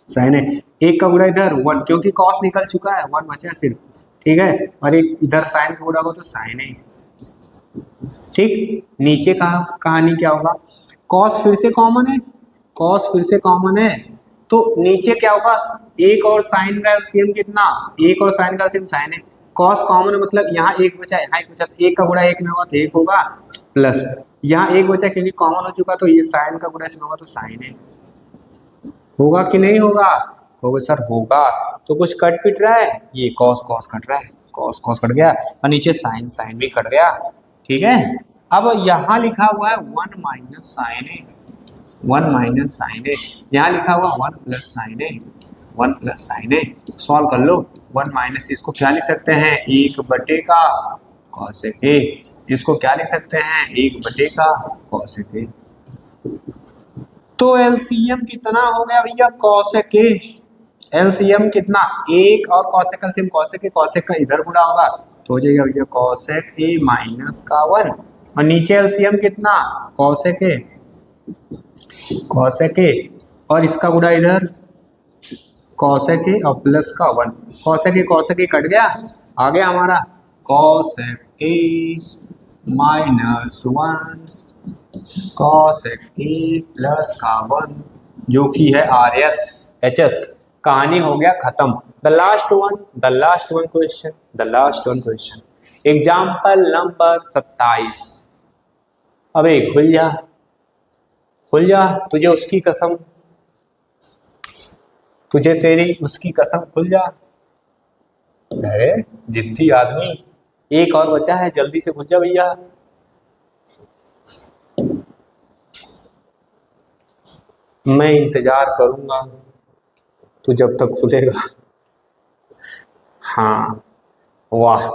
साइन है, 1 का गुणा इधर 1, क्योंकि कॉस निकल चुका है 1 बचा सिर्फ, ठीक है, और एक इधर साइन का गुणा हो तो साइन है, ठीक। नीचे कहानी क्या होगा, कॉस फिर से कॉमन है, कॉस फिर से कॉमन है, तो नीचे क्या होगा 1 और साइन का एलसीएम कितना, 1 और साइन का एलसीएम साइन है, कॉस कॉमन है मतलब यहाँ 1 बचा, यहाँ 1 बचा, तो 1 का गुणा 1 में होगा तो 1 होगा, प्लस यहाँ 1 बचा क्योंकि कॉमन हो चुका, तो ये साइन का गुणा इसमें होगा तो साइन है, होगा कि नहीं होगा, होगा सर होगा। तो कुछ कट पिट रहा है, ये कॉस कॉस कट रहा है, कॉस कॉस कट गया, और नीचे साइन साइन भी कट गया, ठीक है। अब यहाँ लिखा हुआ है 1 minus sign A, 1 minus sign ए, यहाँ लिखा हुआ 1 plus sign A, 1 plus sign A, solve कर लो। 1 माइनस इसको क्या लिख सकते हैं 1 बटे का कॉसेक ए, इसको क्या लिख सकते हैं 1 बटे का कॉसेक ए। तो एलसीएम कितना हो गया भैया कॉसेक ए, एलसीएम कितना 1 और कॉसेक एलसीएम कॉसेक ए, कॉसेक का इधर गुणा होगा तो हो जाएगा भैया कॉसेक ए माइनस का 1, और नीचे एलसीएम कितना कॉसेक ए, कॉसेक ए और इसका गुणा इधर कॉसेक ए और प्लस का 1, कॉसेक ए कट गया, आ गया हमारा कॉसेक ए माइनस 1 कॉसेक ए प्लस का 1, जो कि है आर एस एच एस। कहानी हो गया खत्म। The last one question, example number 27। अबे खुल जा, तुझे उसकी कसम, तुझे तेरी उसकी कसम खुल जा। अरे जिद्दी आदमी, एक और बचा है, जल्दी से खुल जा भैया। मैं इंतजार करूंगा तू जब तक खुलेगा। हाँ वाह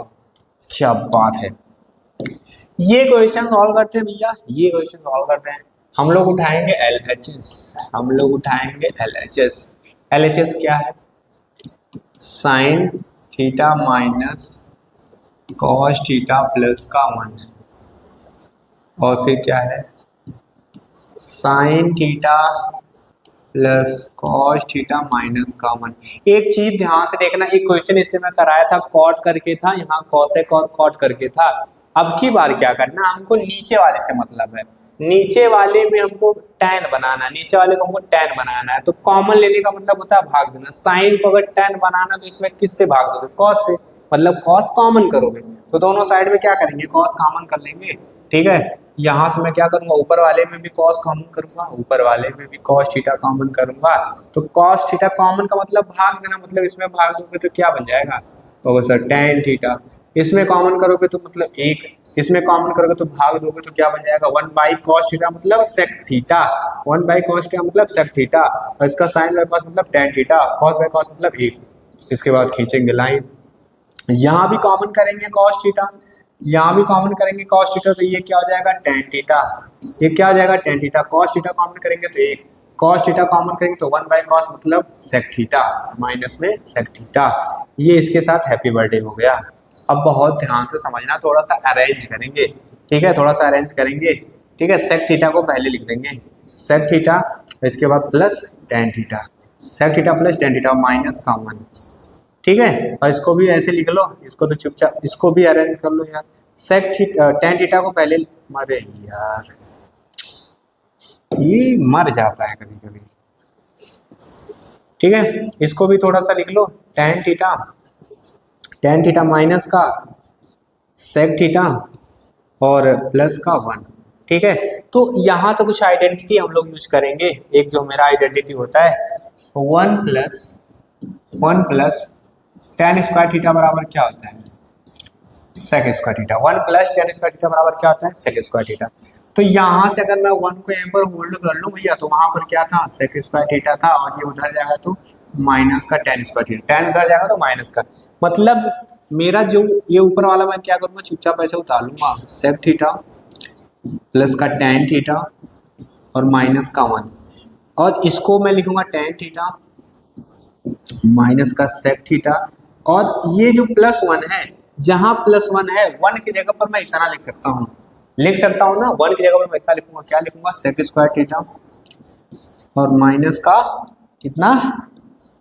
क्या बात है। ये क्वेश्चन सॉल्व करते हैं भैया, ये क्वेश्चन सॉल्व करते हैं। हम लोग उठाएंगे LHS, हम लोग उठाएंगे LHS। LHS क्या है, sine theta minus cos theta plus का 1, और फिर क्या है sine theta plus cos theta minus का 1। एक चीज ध्यान से देखना, एक क्वेश्चन इससे मैं कराया था कॉट करके था, यहाँ कॉसेक और कॉट करके था। अब की बार क्या करना, हमको नीचे वाले से मतलब है, नीचे वाले में हमको tan बनाना है, नीचे वाले को हमको tan बनाना है, तो कॉमन लेने का मतलब होता है भाग देना। साइन को अगर tan बनाना तो इसमें किससे भाग दोगे, कॉस से, मतलब कॉस कॉमन करोगे, तो दोनों साइड में क्या करेंगे कॉस कॉमन कर लेंगे, ठीक है। यहाँ से मैं क्या करूंगा, ऊपर वाले में भी कॉस कॉमन करूंगा, ऊपर वाले में भी कॉस थीटा कॉमन करूंगा, तो कॉस थीटा कॉमन का मतलब भाग देना, मतलब इसमें भाग दोगे तो क्या बन जाएगा, तो सर tan थीटा, इसमें कॉमन करोगे तो मतलब 1, इसमें कॉमन करोगे तो भाग दोगे तो क्या बन जाएगा 1 बाई कॉस थीटा मतलब sec theta, 1 by cos theta मतलब सेक थीटा, और इसका साइन बाई कॉस मतलब tan theta, cos by cos मतलब 1। इसके बाद खींचेंगे लाइन, यहाँ भी कॉमन करेंगे कॉस थीटा, यहाँ भी कॉमन करेंगे कॉस थीटा, तो ये क्या हो जाएगा tan थीटा, ये क्या हो जाएगा tan theta, cos theta common करेंगे तो 1, कॉस थीटा कॉमन करेंगे तो 1 बाई कॉस मतलब सेक थीटा, माइनस में सेक थीटा। ये इसके साथ हैप्पी बर्थडे हो गया। अब बहुत ध्यान से समझना, थोड़ा सा अरेंज करेंगे, ठीक है, थोड़ा सा अरेंज करेंगे, ठीक है। सेक थीटा को पहले लिख देंगे, सेक थीटा, इसके बाद plus tan theta, sec theta plus tan theta minus का 1, ठीक है। और इसको भी ऐसे लिख लो, इसको तो चुपचाप इसको भी अरेंज कर लो यार। सेक थीटा tan थीटा को पहले, अरे यार ये मर जाता है कभी कभी, ठीक है। इसको भी थोड़ा सा लिख लो, tan थीटा माइनस का सेक थीटा और प्लस का 1, ठीक है। तो यहाँ से कुछ आइडेंटिटी हम लोग यूज करेंगे। एक जो मेरा आइडेंटिटी होता है 1 प्लस tan स्क्वायर थीटा बराबर क्या होता है sec square theta, 1 plus tan square theta बराबर क्या होता है सेक स्क्वायर थीटा। तो यहाँ से अगर मैं 1 को यहाँ पर होल्ड कर लूँ भैया, तो वहां पर क्या था सेक स्क्वायर थीटा था, और ये उधर जाएगा तो माइनस का टेन स्क्वायर थीटा, टेन उधर जाएगा तो माइनस का, मतलब मेरा जो ये ऊपर वाला मैं क्या करूंगा, चुपचाप ऐसे उतार लूंगा, सेक थीटा प्लस का टेन थीटा और माइनस का 1, और इसको मैं लिखूंगा टेन थीटा माइनस का सेक थीटा, और ये जो प्लस 1 है, जहां प्लस 1 है 1 की जगह पर मैं इतना लिख सकता हूँ, ना 1 की जगह पर मैं इतना लिखूंगा, क्या लिखूंगा, सेक स्क्वायर थीटा और माइनस का कितना,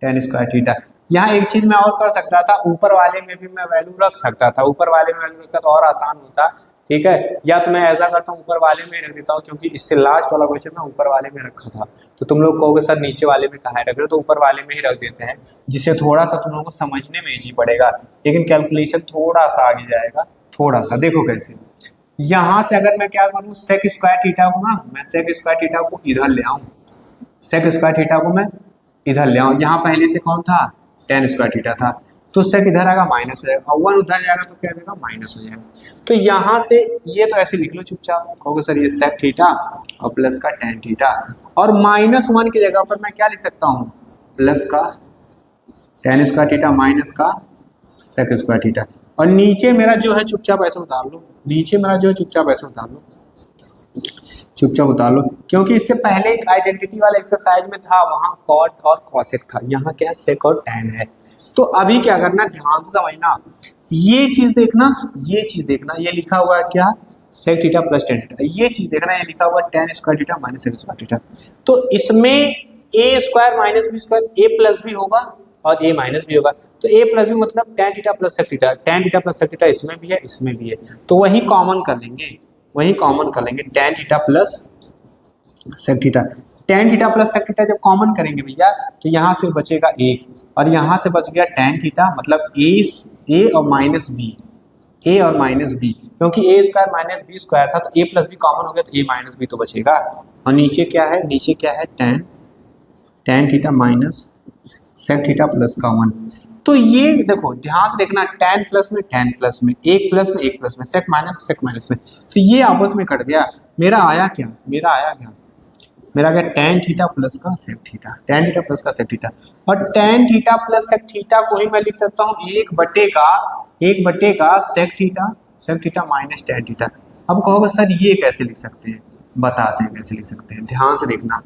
टेन स्क्वायर थीटा। यहाँ एक चीज मैं और कर सकता था, ऊपर वाले में भी मैं वैल्यू रख सकता था, ऊपर वाले में वैल्यू रखता तो और आसान होता, ठीक है, या तो मैं ऐसा करता हूँ ऊपर वाले में रख देता हूँ, क्योंकि इससे लास्ट वाला क्वेश्चन मैं ऊपर वाले में रखा था, तो तुम लोग कहोगे सर नीचे वाले में कहाँ रख रहे हो, तो ऊपर वाले में ही रख देते हैं, जिससे थोड़ा सा तुम लोगों को समझने में इजी पड़ेगा, लेकिन कैलकुलेशन थोड़ा सा आगे जाएगा, थोड़ा सा। देखो कैसे, यहाँ से अगर मैं क्या करूँ, सेक स्क्वायर थीटा को ना, मैं सेक स्क्वायर थीटा को इधर ले आऊँ, सेक स्क्वायर थीटा को मैं इधर ले आऊँ, यहाँ पहले से कौन था, टेन स्क्वायर थीटा था, तो सेक इधर आएगा माइनस हो जाएगा, और 1 उधर जाएगा तो क्या देगा, माइनस हो जाएगा। तो यहाँ से ये तो ऐसे लिख लो चुपचाप, कहोगे सर ये सेक थीटा और प्लस का टेन थीटा, और -1 की जगह पर मैं क्या लिख सकता हूँ, प्लस का टेन स्क्वायर थीटा माइनस का सेक स्क्वायर थीटा, और नीचे मेरा जो है चुपचाप ऐसे उतार लो, नीचे मेरा जो है चुपचाप ऐसे उतार लो, चुपचाप उतार लो, क्योंकि इससे पहले एक आइडेंटिटी वाला एक्सरसाइज में था, वहां कॉट और कॉसेक था, यहाँ क्या सेक और टैन है। तो अभी क्या करना, ध्यान से समझना, ये चीज देखना, ये चीज देखना, ये लिखा हुआ है क्या, sec theta plus tan theta, ये चीज देखना, ये लिखा हुआ है tan square theta minus sec square theta, तो इसमें A square minus B square, A plus B होगा और ए माइनस भी होगा, तो ए प्लस भी मतलब tan theta plus sec theta, tan theta plus sec theta इसमें भी है, इसमें भी है, तो वही कॉमन कर लेंगे, वही कॉमन कर लेंगे, tan theta plus sec theta, tan theta plus sec theta जब कॉमन करेंगे भैया, तो यहाँ से बचेगा एक, और यहाँ से बच गया टेन थीटा, मतलब ए और माइनस बी, ए और माइनस बी, क्योंकि ए स्क्वायर माइनस बी स्क्वायर था, तो ए प्लस बी कॉमन हो गया, तो ए माइनस बी तो बचेगा, और नीचे क्या है, नीचे क्या है, tan theta minus sec theta plus का 1। तो ये देखो ध्यान से देखना, टेन प्लस में टेन प्लस में, एक प्लस में एक प्लस में, सेक माइनस में, तो ये आपस में कट गया, मेरा आया क्या, मेरा गया टेन थीटा प्लस का sec theta, tan theta plus का सेक थीटा, और tan theta plus sec theta को ही मैं लिख सकता हूँ एक बटे का sec theta minus tan theta. अब कहोगे सर ये कैसे लिख सकते हैं, बताते हैं कैसे लिख सकते हैं, ध्यान से देखना,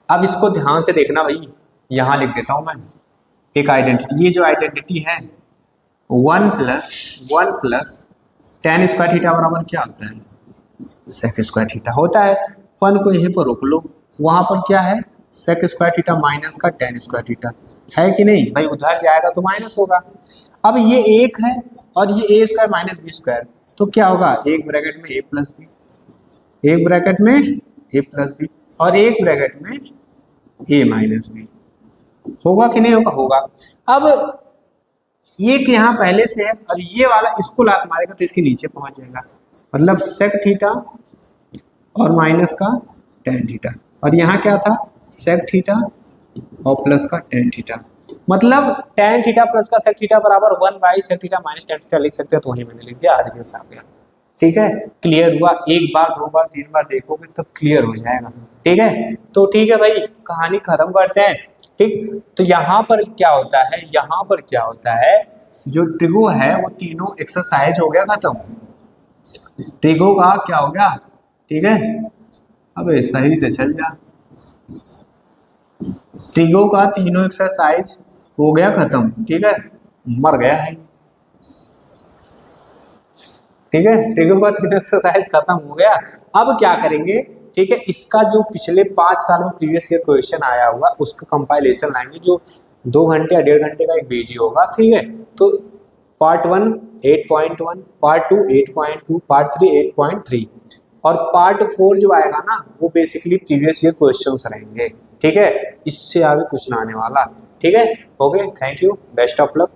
अब इसको ध्यान से देखना भाई, यहाँ लिख देता हूँ मैं एक आइडेंटिटी, ये जो आइडेंटिटी है 1 प्लस टेन स्क्वायर थीटा बराबर क्या होता है, सेक स्क्वायर थीटा होता है, फन को यहीं पर रोक लो, वहां पर क्या है, सेक स्क्वायर थीटा माइनस का टेन स्क्वायर थीटा है कि नहीं भाई, उधर जाएगा तो माइनस होगा। अब ये एक है और ये ए स्क्वायर माइनस बी स्क्वायर, तो क्या होगा, एक ब्रैकेट में ए प्लस बी, एक ब्रैकेट में ए प्लस बी, और एक ब्रैकेट में ए माइनस बी, होगा कि नहीं होगा, होगा। अब एक यहाँ पहले से है और ये वाला इसको लात मारेगा तो इसके नीचे पहुंच जाएगा, मतलब सेक थीटा और माइनस का टेन थीटा, और यहाँ क्या था, सेक थीटा और प्लस का टेन थीटा, मतलब टेन थीटा प्लस का सेक थीटा बराबर 1 by sec theta minus tan theta लिख सकते हैं, तो वही मैंने लिख दिया, आरजीएस आ गया, ठीक है, क्लियर हुआ, एक बार दो बार तीन बार देखोगे तब क्लियर हो जाएगा, ठीक है, तो ठीक है भाई, कहानी खत्म करते हैं, ठीक। तो यहाँ पर क्या होता है, जो ट्रिगो है वो तीनों एक्सरसाइज हो गया खत्म, ट्रिगो का क्या हो गया, ठीक है, अबे सही से चल जा, ट्रिगो का तीनों एक्सरसाइज हो गया खत्म, ठीक है, मर गया है, ठीक है, ट्रिगो का तीनों एक्सरसाइज खत्म हो गया। अब क्या करेंगे, ठीक है, इसका जो पिछले 5 साल में प्रीवियस ईयर क्वेश्चन आया हुआ उसका कंपाइलेशन लाएंगे, जो 2 घंटे या 1.5 घंटे का एक वीडियो होगा, ठीक है, तो पार्ट 1 8.1, पार्ट 2 8.2, पार्ट 3 8.3, और पार्ट 4 जो आएगा ना वो बेसिकली प्रीवियस ईयर क्वेश्चंस रहेंगे, ठीक है, इससे आगे कुछ ना आने वाला, ठीक है, okay, thank you, best of luck.